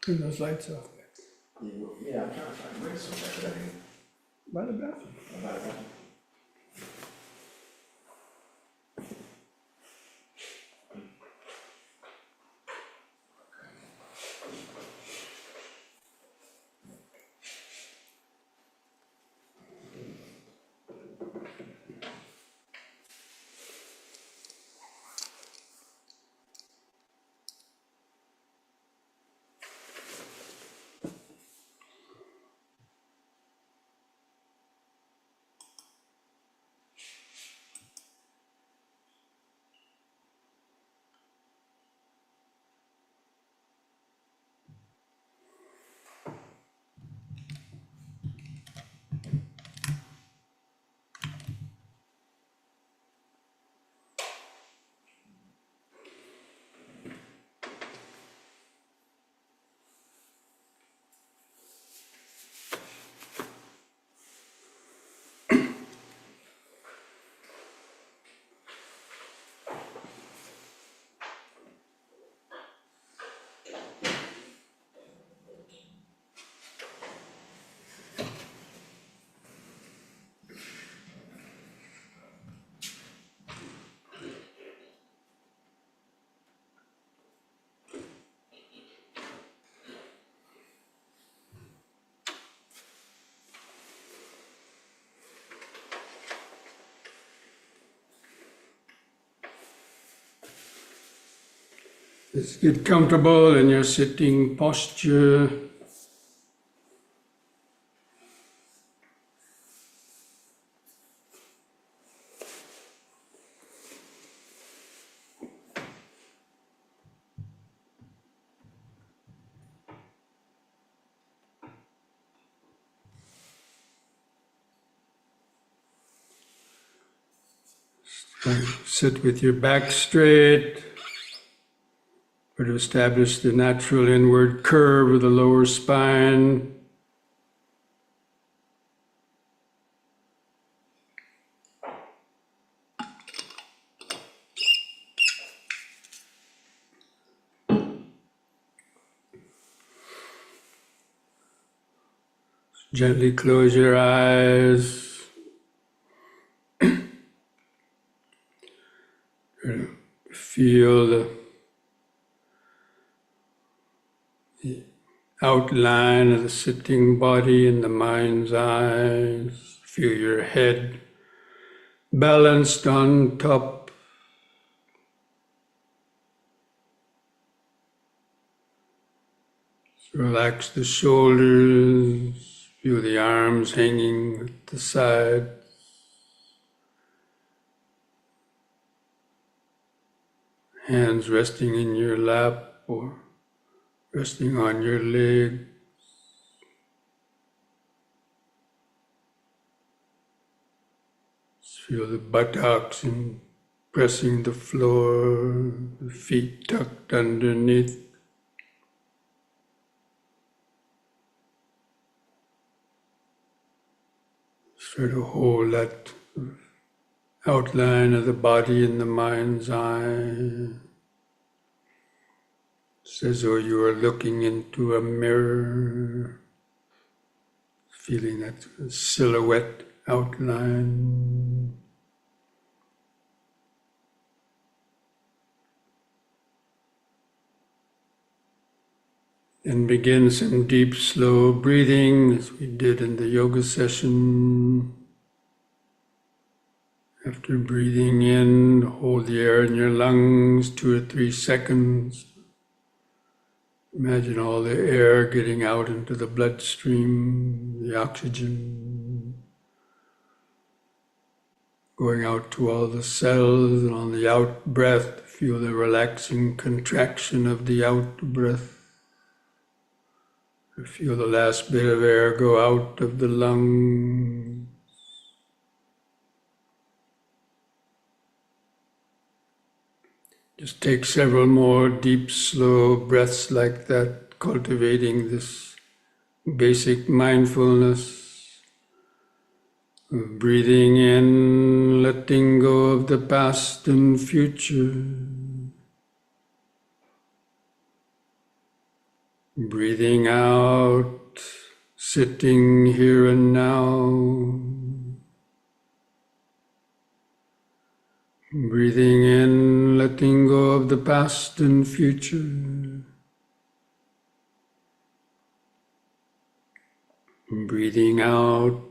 Turn those lights off. Yeah, I'm trying to find ways so that By the bathroom. Just get comfortable in your sitting posture. Sit with your back straight, or to establish the natural inward curve of the lower spine. Gently close your eyes. Feel the outline of the sitting body in the mind's eyes. Feel your head balanced on top. Relax the shoulders. Feel the arms hanging at the side. hands resting in your lap or resting on your leg. Just feel the buttocks pressing the floor, the feet tucked underneath. Try to hold that outline of the body in the mind's eye. It's as though you are looking into a mirror, feeling that silhouette outline. And begin some deep, slow breathing, as we did in the yoga session. After breathing in, hold the air in your lungs 2 or 3 seconds. Imagine all the air getting out into the bloodstream, the oxygen, going out to all the cells, and on the out breath, feel the relaxing contraction of the out breath. Feel the last bit of air go out of the lungs. Just take several more deep, slow breaths like that, cultivating this basic mindfulness of breathing in, letting go of the past and future. Breathing out, sitting here and now. Breathing in, letting go of the past and future. Breathing out,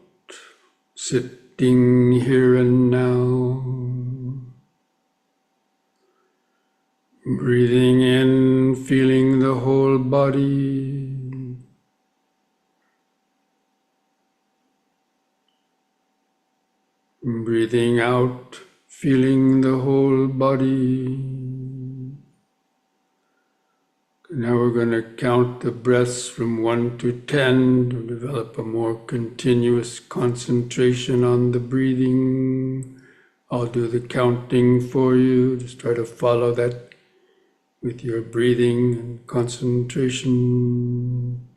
sitting here and now. Breathing in, feeling the whole body. Breathing out, feeling the whole body. Now we're going to count the breaths from 1 to 10 to develop a more continuous concentration on the breathing. I'll do the counting for you. Just try to follow that with your breathing and concentration.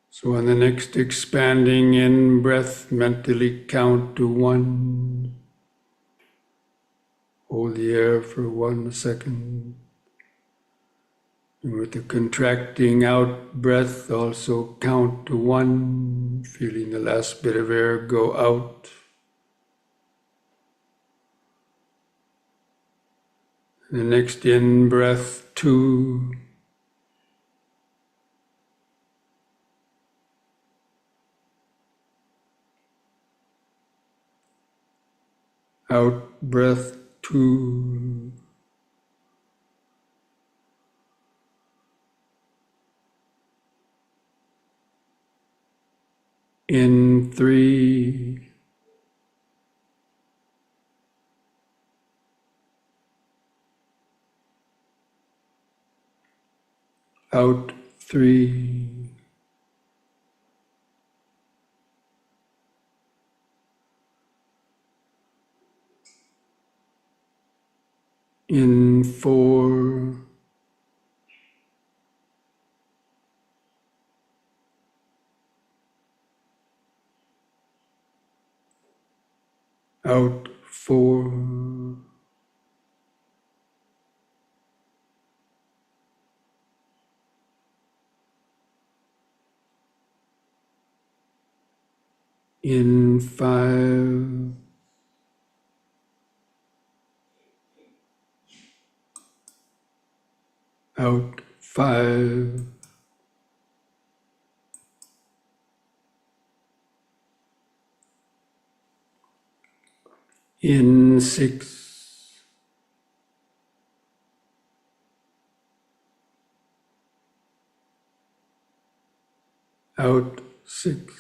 So on the next expanding in breath, mentally count to 1. Hold the air for 1 second. And with the contracting out breath, also count to 1, feeling the last bit of air go out. The next in breath, 2. Out breath, 2. In 3. Out 3. In 4. Out 4. In 5. Out 5. In 6. Out 6.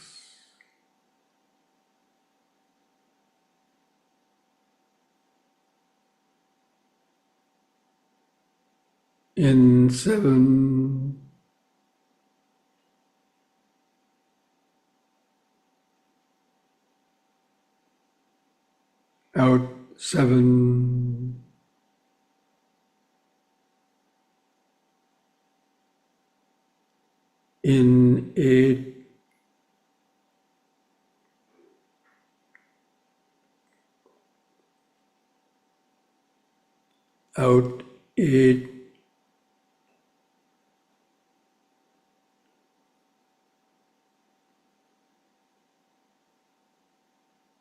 in 7, out 7, in 8, out 8,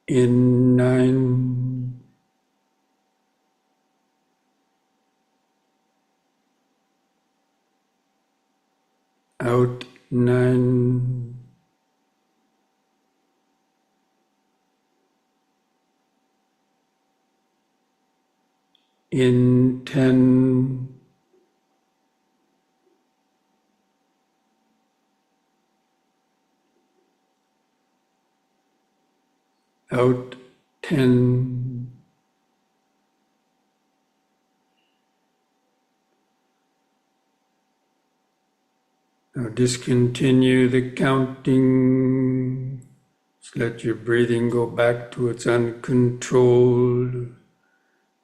in 9, out 9, in 10, out 10, now discontinue the counting. Just let your breathing go back to its uncontrolled,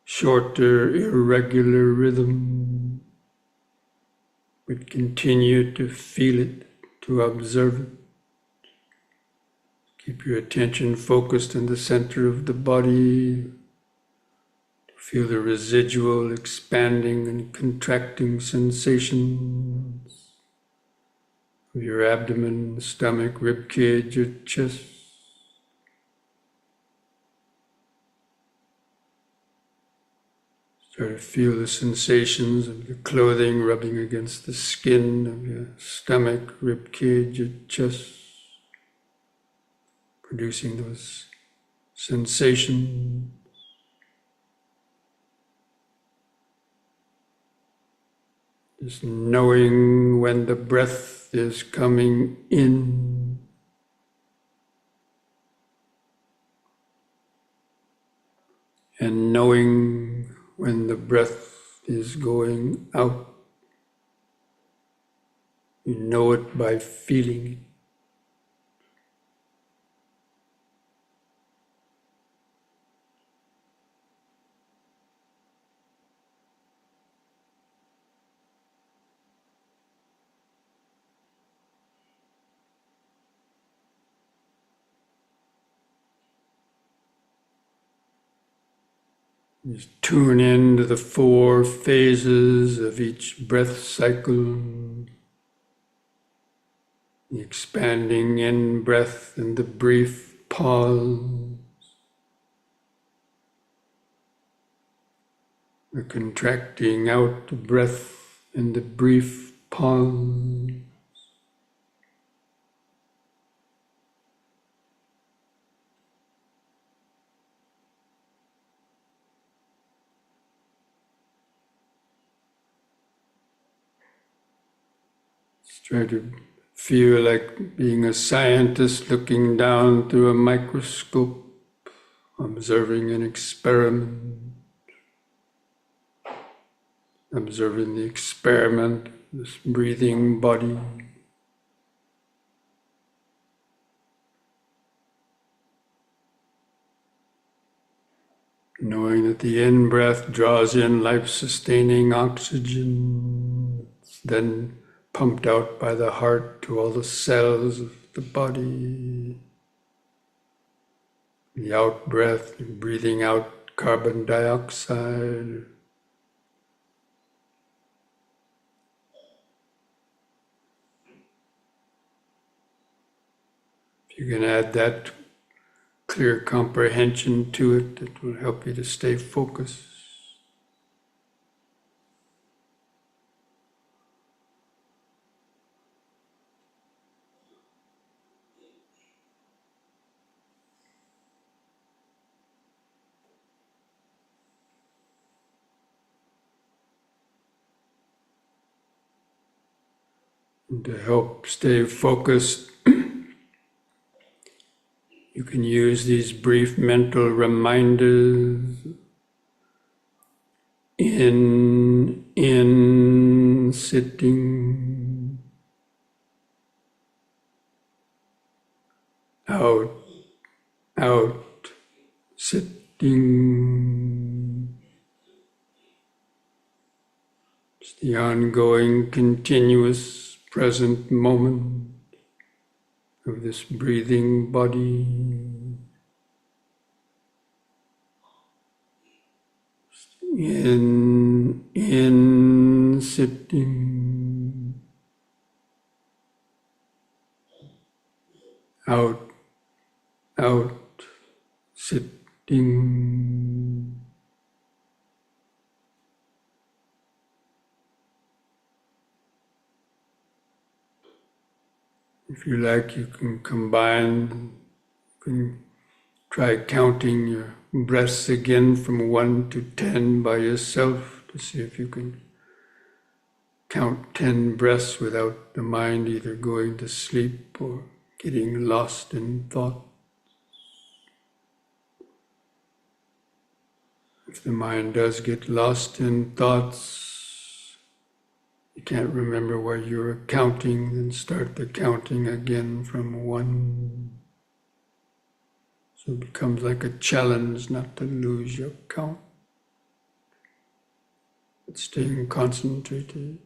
shorter, irregular rhythm. But continue to feel it, to observe it. Keep your attention focused in the center of the body. Feel the residual expanding and contracting sensations of your abdomen, stomach, rib cage, or chest. Start to feel the sensations of your clothing rubbing against the skin of your stomach, rib cage, or chest, producing those sensations. Just knowing when the breath is coming in. And knowing when the breath is going out. You know it by feeling it. Just tune into the 4 phases of each breath cycle. The expanding in-breath and the brief pause. The contracting out breath and the brief pause. Try to feel like being a scientist looking down through a microscope, observing an experiment, observing the experiment, this breathing body. Knowing that the in-breath draws in life-sustaining oxygen, it's then pumped out by the heart to all the cells of the body. The out-breath, breathing out carbon dioxide. If you can add that clear comprehension to it, it will help you to stay focused. And to help stay focused, you can use these brief mental reminders. In, in sitting, out, out, sitting. It's the ongoing, continuous, present moment of this breathing body. In sitting, out, sitting. If you like, you can combine, you can try counting your breaths again from 1 to 10 by yourself to see if you can count 10 breaths without the mind either going to sleep or getting lost in thought. If the mind does get lost in thoughts, you can't remember where you were counting, then start the counting again from 1. So it becomes like a challenge not to lose your count, but staying concentrated.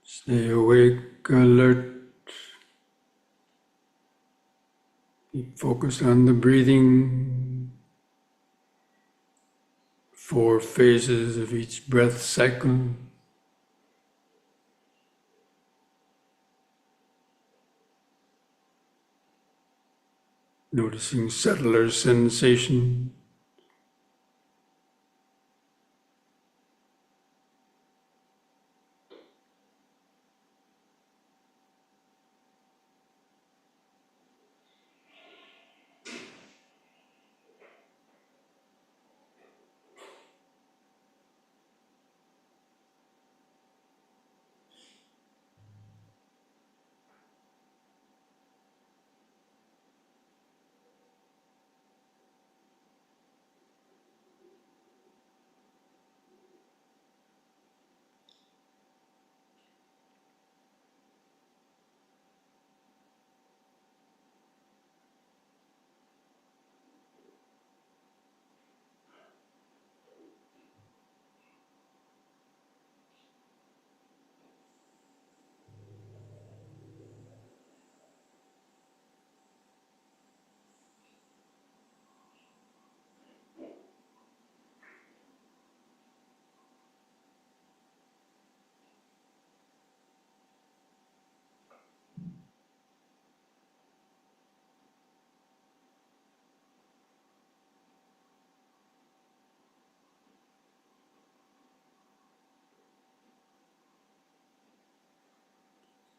Stay awake, alert. Keep focused on the breathing. 4 phases of each breath cycle. Noticing subtler sensation.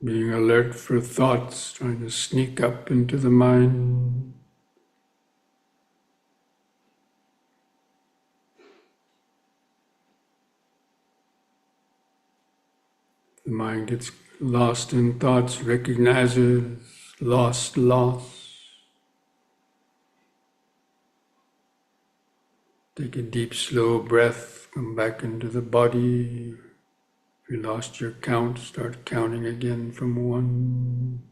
being alert for thoughts trying to sneak up into the mind. The mind gets lost in thoughts, recognizes loss. Take a deep, slow breath, come back into the body. If you lost your count, start counting again from 1.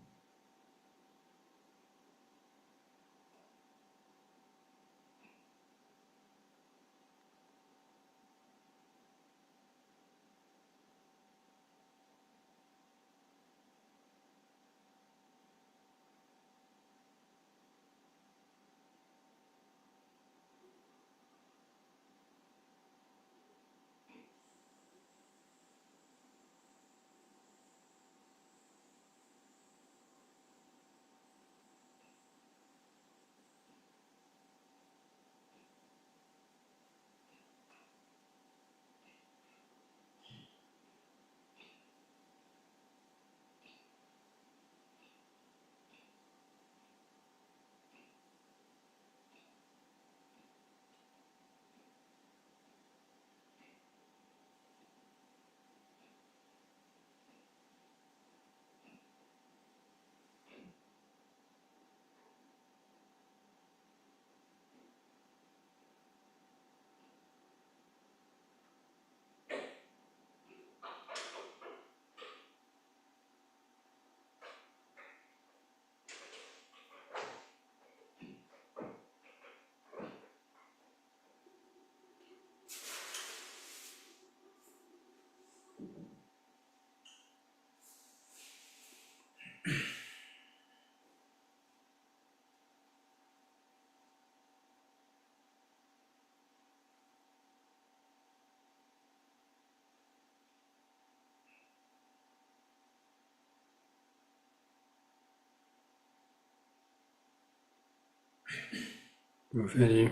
If any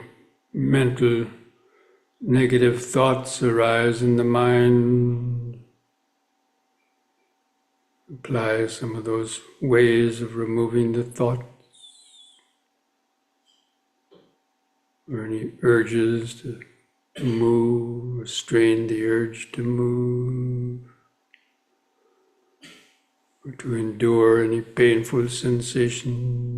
mental negative thoughts arise in the mind, apply some of those ways of removing the thoughts, or any urges to move, restrain the urge to move, or to endure any painful sensation.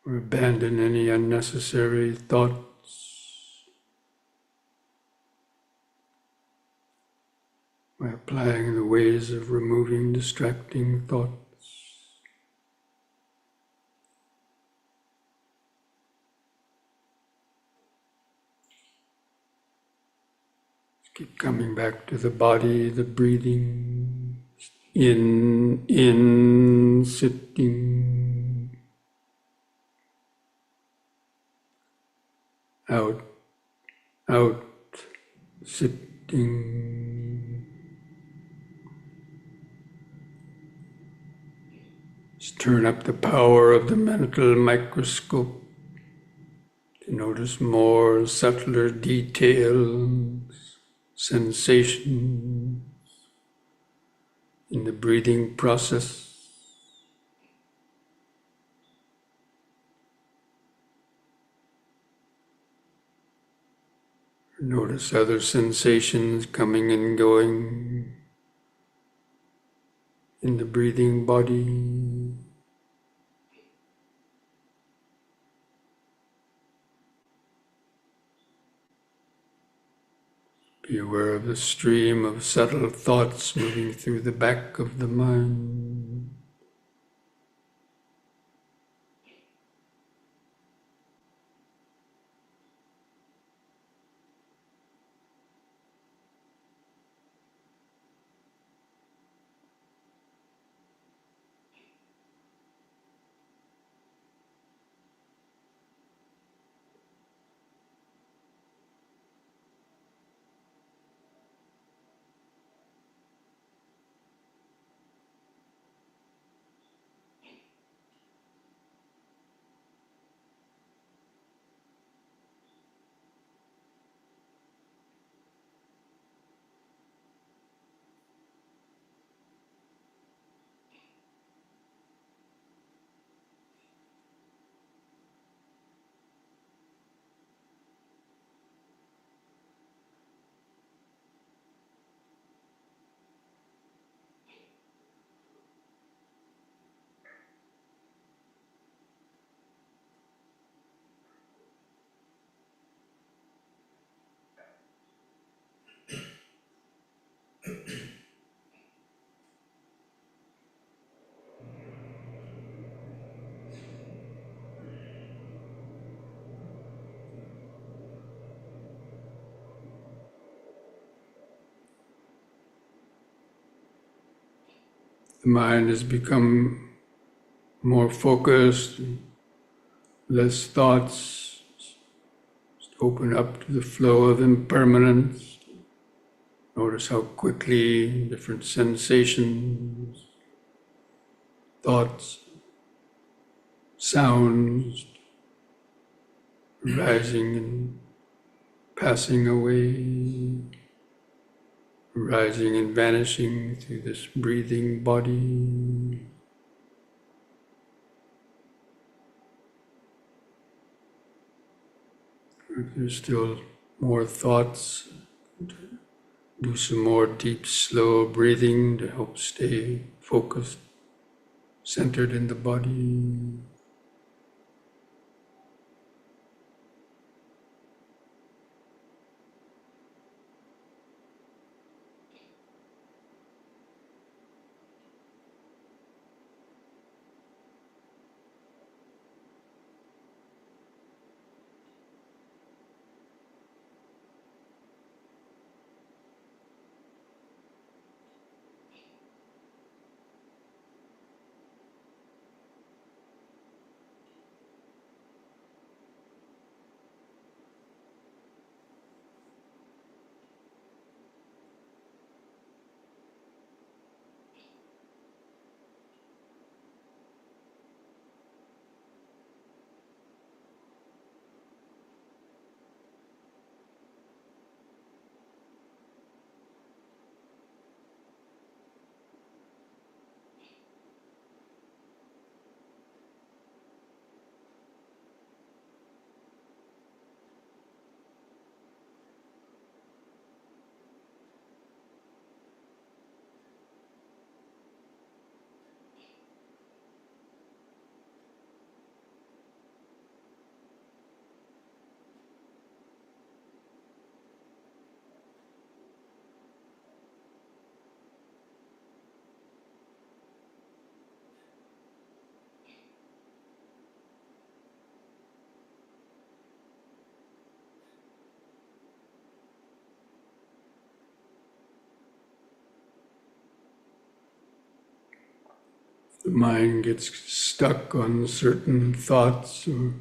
Or abandon any unnecessary thoughts by applying the ways of removing distracting thoughts. Keep coming back to the body, the breathing, in, sitting, out, sitting. Just turn up the power of the mental microscope to notice more subtler details, sensations in the breathing process. Notice other sensations coming and going in the breathing body. Be aware of the stream of subtle thoughts moving through the back of the mind. the mind has become more focused, less thoughts, open up to the flow of impermanence. Notice how quickly different sensations, thoughts, sounds, rising and passing away, rising and vanishing through this breathing body. If there's still more thoughts, do some more deep, slow breathing to help stay focused, centered in the body. The mind gets stuck on certain thoughts or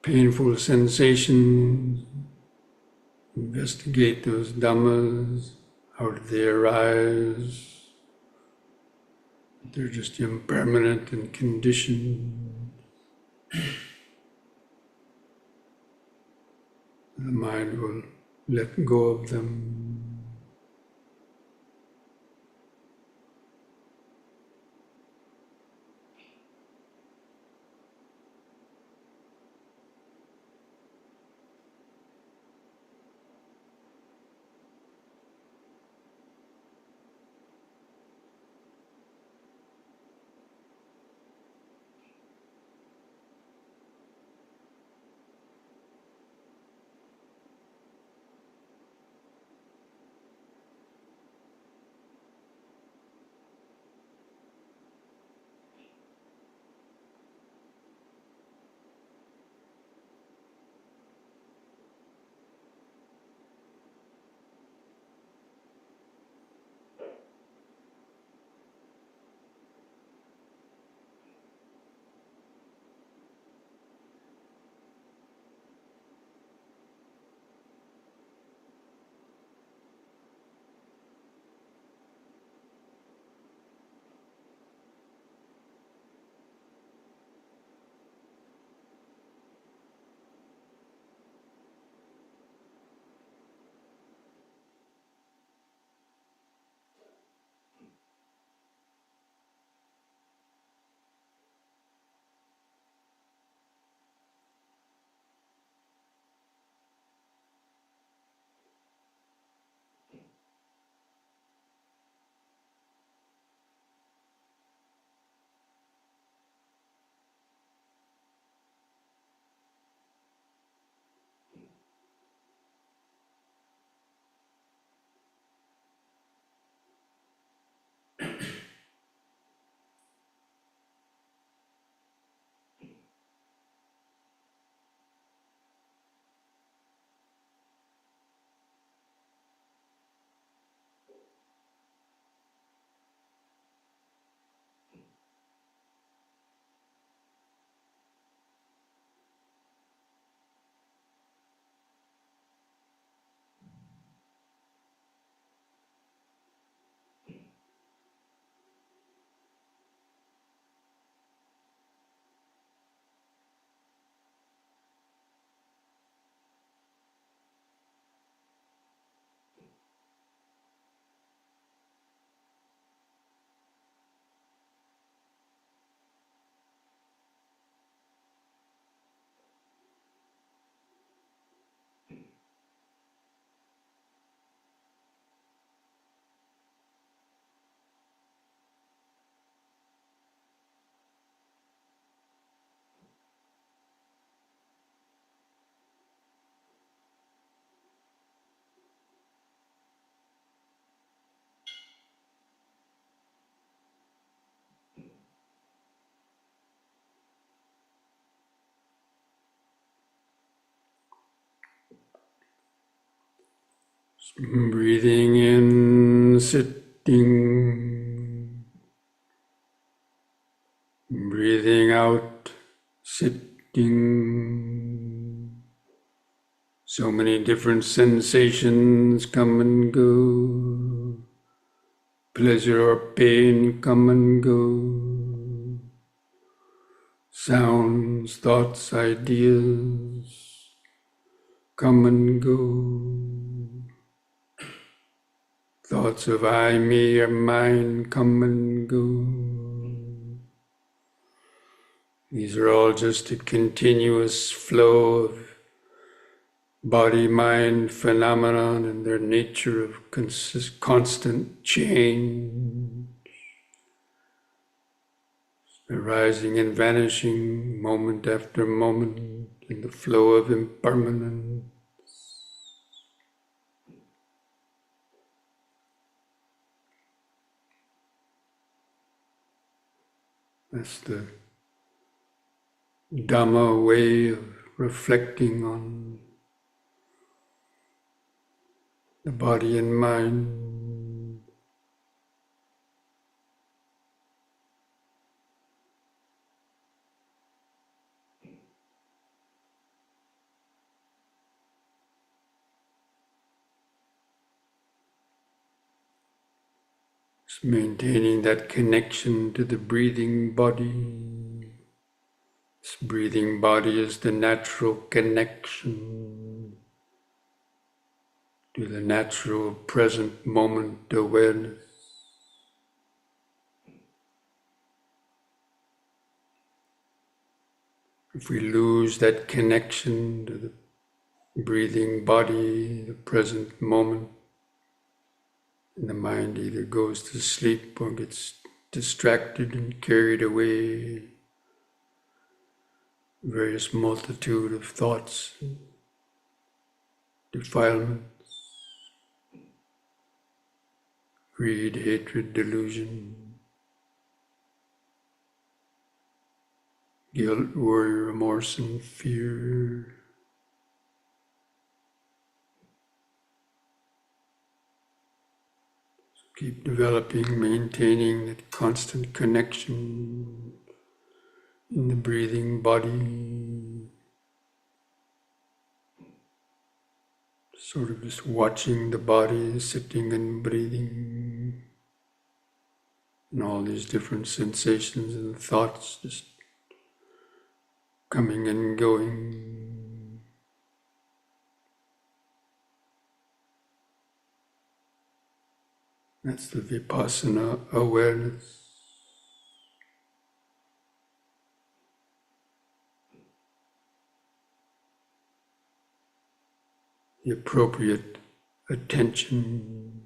painful sensations. Investigate those dhammas. How did they arise? They're just impermanent and conditioned. The mind will let go of them. Breathing in, sitting. Breathing out, sitting. So many different sensations come and go. Pleasure or pain come and go. Sounds, thoughts, ideas come and go. Thoughts of I, me, or mine come and go. These are all just a continuous flow of body-mind phenomenon and their nature of constant change, arising and vanishing moment after moment in the flow of impermanence. That's the Dhamma way of reflecting on the body and mind. Just maintaining that connection to the breathing body. This breathing body is the natural connection to the natural present moment awareness. If we lose that connection to the breathing body, the present moment, and the mind either goes to sleep or gets distracted and carried away. Various multitude of thoughts, defilements, greed, hatred, delusion, guilt, worry, remorse, and fear. Keep developing, maintaining that constant connection in the breathing body. Sort of just watching the body sitting and breathing, and all these different sensations and thoughts just coming and going. That's the vipassana awareness. The appropriate attention.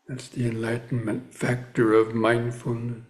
That's the enlightenment factor of mindfulness.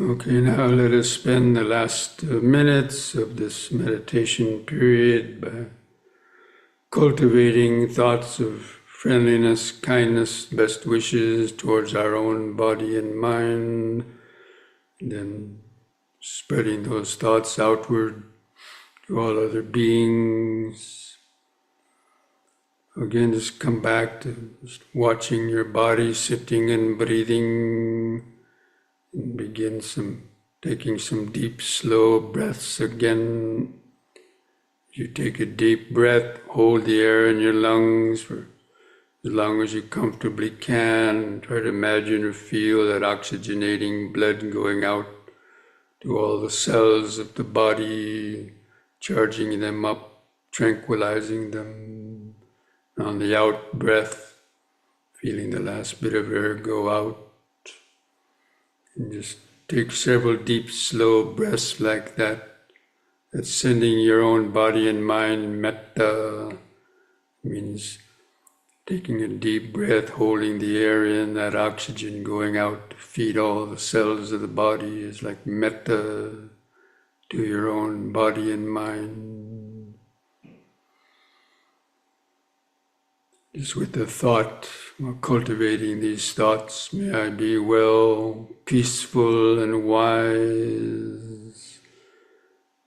Okay, now let us spend the last minutes of this meditation period by cultivating thoughts of friendliness, kindness, best wishes towards our own body and mind, and then spreading those thoughts outward to all other beings. Again, just come back to just watching your body sitting and breathing. And begin taking some deep, slow breaths again. You take a deep breath, hold the air in your lungs for as long as you comfortably can. Try to imagine or feel that oxygenating blood going out to all the cells of the body, charging them up, tranquilizing them. On the out breath, feeling the last bit of air go out. And just take several deep, slow breaths like that. That's sending your own body and mind metta. Means taking a deep breath, holding the air in, that oxygen going out to feed all the cells of the body is like metta to your own body and mind. Just with the thought, cultivating these thoughts, may I be well, peaceful and wise.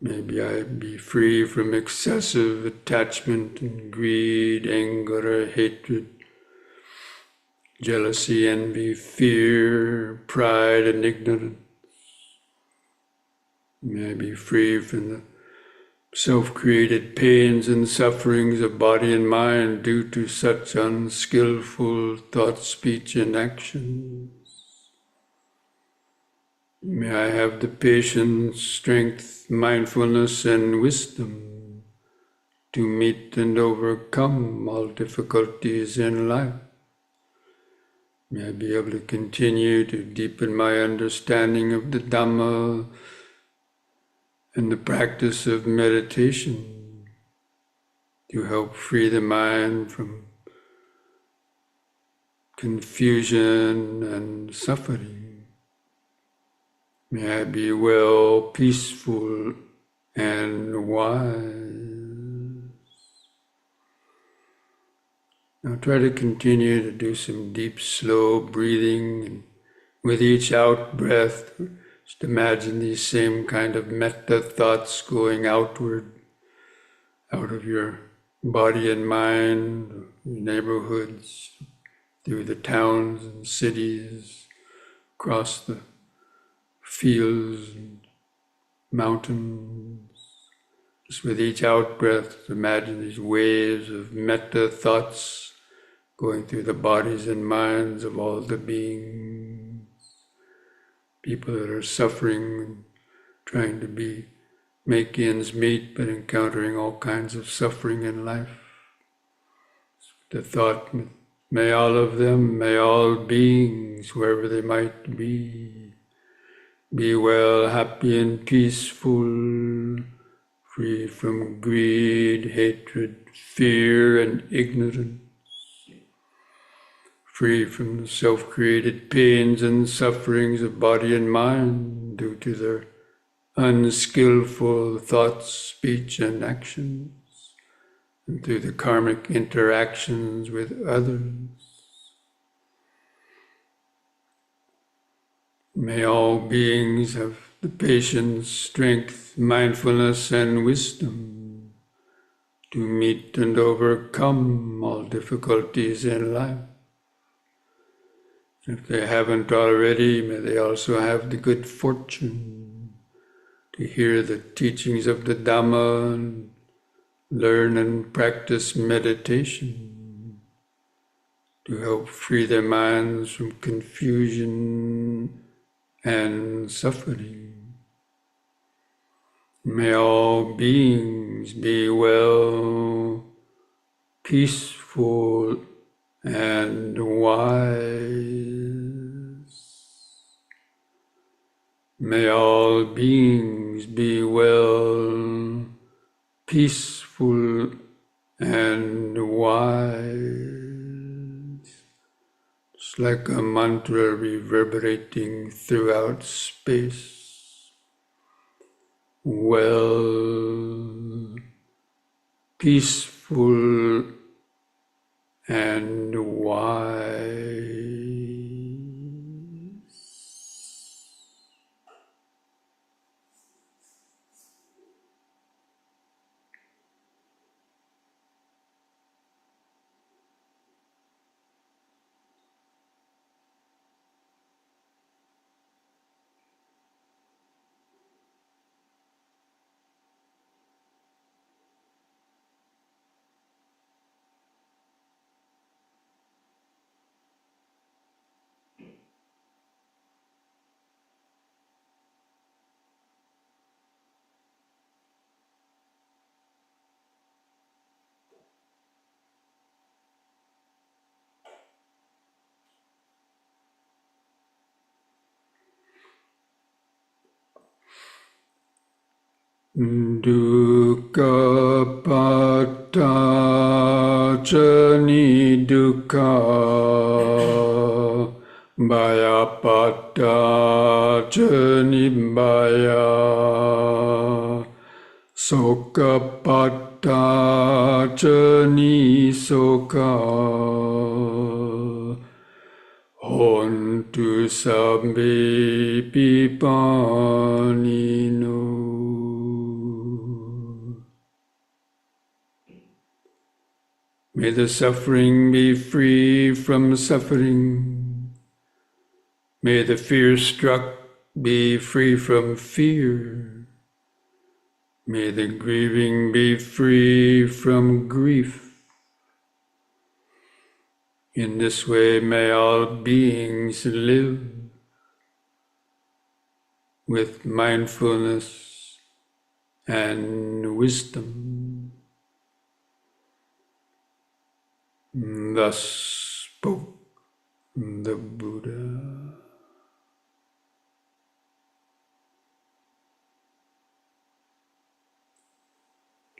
Maybe I be free from excessive attachment and greed, anger, hatred, jealousy, envy, fear, pride and ignorance. May I be free from the self-created pains and sufferings of body and mind due to such unskillful thought, speech, and actions. May I have the patience, strength, mindfulness, and wisdom to meet and overcome all difficulties in life. May I be able to continue to deepen my understanding of the Dhamma and the practice of meditation to help free the mind from confusion and suffering. May I be well, peaceful, and wise. Now try to continue to do some deep, slow breathing, and with each out breath, just imagine these same kind of metta thoughts going outward, out of your body and mind, your neighborhoods, through the towns and cities, across the fields and mountains. Just with each out breath, imagine these waves of metta thoughts going through the bodies and minds of all the beings. People that are suffering and trying to make ends meet, but encountering all kinds of suffering in life. The thought, may all of them, may all beings, wherever they might be well, happy and peaceful, free from greed, hatred, fear, and ignorance, free from the self-created pains and sufferings of body and mind due to their unskillful thoughts, speech, and actions, and through the karmic interactions with others. May all beings have the patience, strength, mindfulness, and wisdom to meet and overcome all difficulties in life. If they haven't already, may they also have the good fortune to hear the teachings of the Dhamma and learn and practice meditation to help free their minds from confusion and suffering. May all beings be well, peaceful, and wise. May all beings be well, peaceful, and wise. It's like a mantra reverberating throughout space. Well, peaceful and wise. Dukkha pata jani dukkha bhaya pata jani bhaya soka pata jani soka hontu sabbe pipanino. May the suffering be free from suffering. May the fear-struck be free from fear. May the grieving be free from grief. In this way may all beings live with mindfulness and wisdom. Thus spoke the Buddha.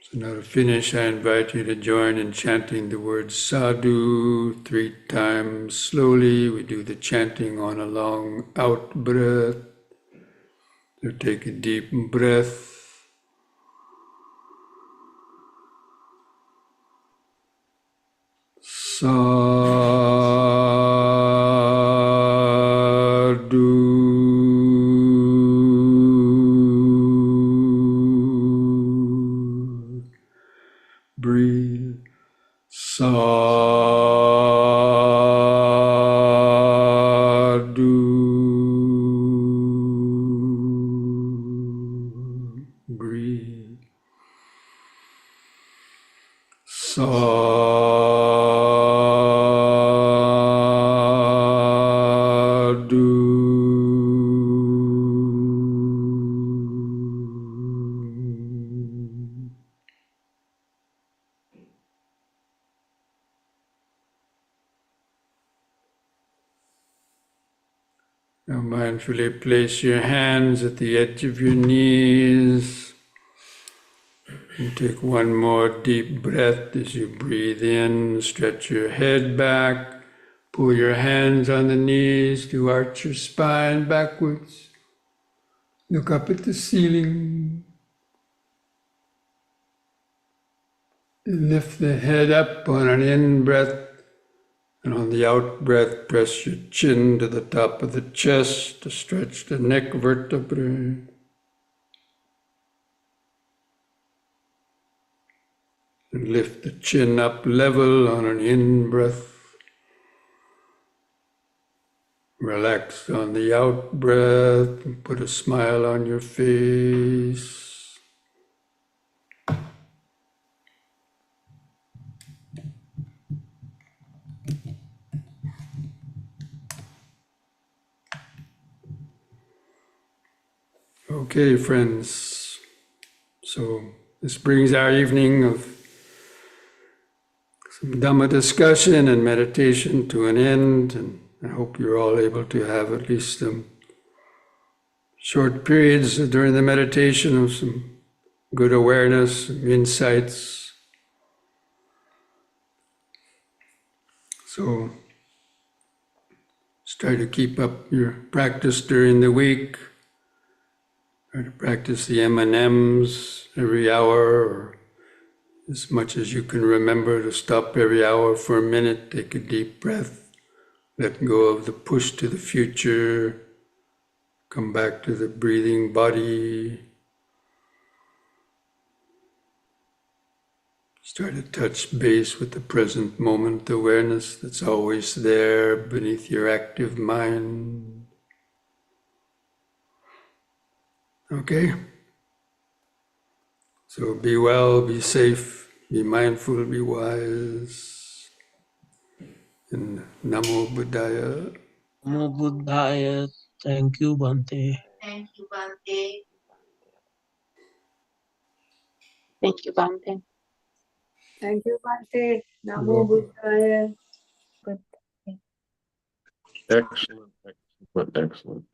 So now to finish, I invite you to join in chanting the word sadhu 3 times slowly. We do the chanting on a long out breath. So take a deep breath. Sadhu. Breathe. Sadhu. Breathe. Now mindfully place your hands at the edge of your knees and take one more deep breath as you breathe in. Stretch your head back, pull your hands on the knees to arch your spine backwards. Look up at the ceiling. And lift the head up on an in-breath. And on the out-breath, press your chin to the top of the chest to stretch the neck vertebrae. And lift the chin up level on an in-breath. Relax on the out-breath and put a smile on your face. Okay, friends, so this brings our evening of some Dhamma discussion and meditation to an end, and I hope you're all able to have at least some short periods during the meditation of some good awareness, some insights. So Just try to keep up your practice during the week. Try to practice the M&Ms every hour, or as much as you can remember to stop every hour for a minute, take a deep breath, let go of the push to the future, come back to the breathing body. Start to touch base with the present moment awareness that's always there beneath your active mind. Okay? So be well, be safe, be mindful, be wise. And Namo Buddhaya. Namo Buddhaya. Thank you, Bhante. Thank you, Bhante. Thank you, Bhante. Thank you, Bhante. You're Namo welcome. Buddhaya. Excellent, excellent, excellent.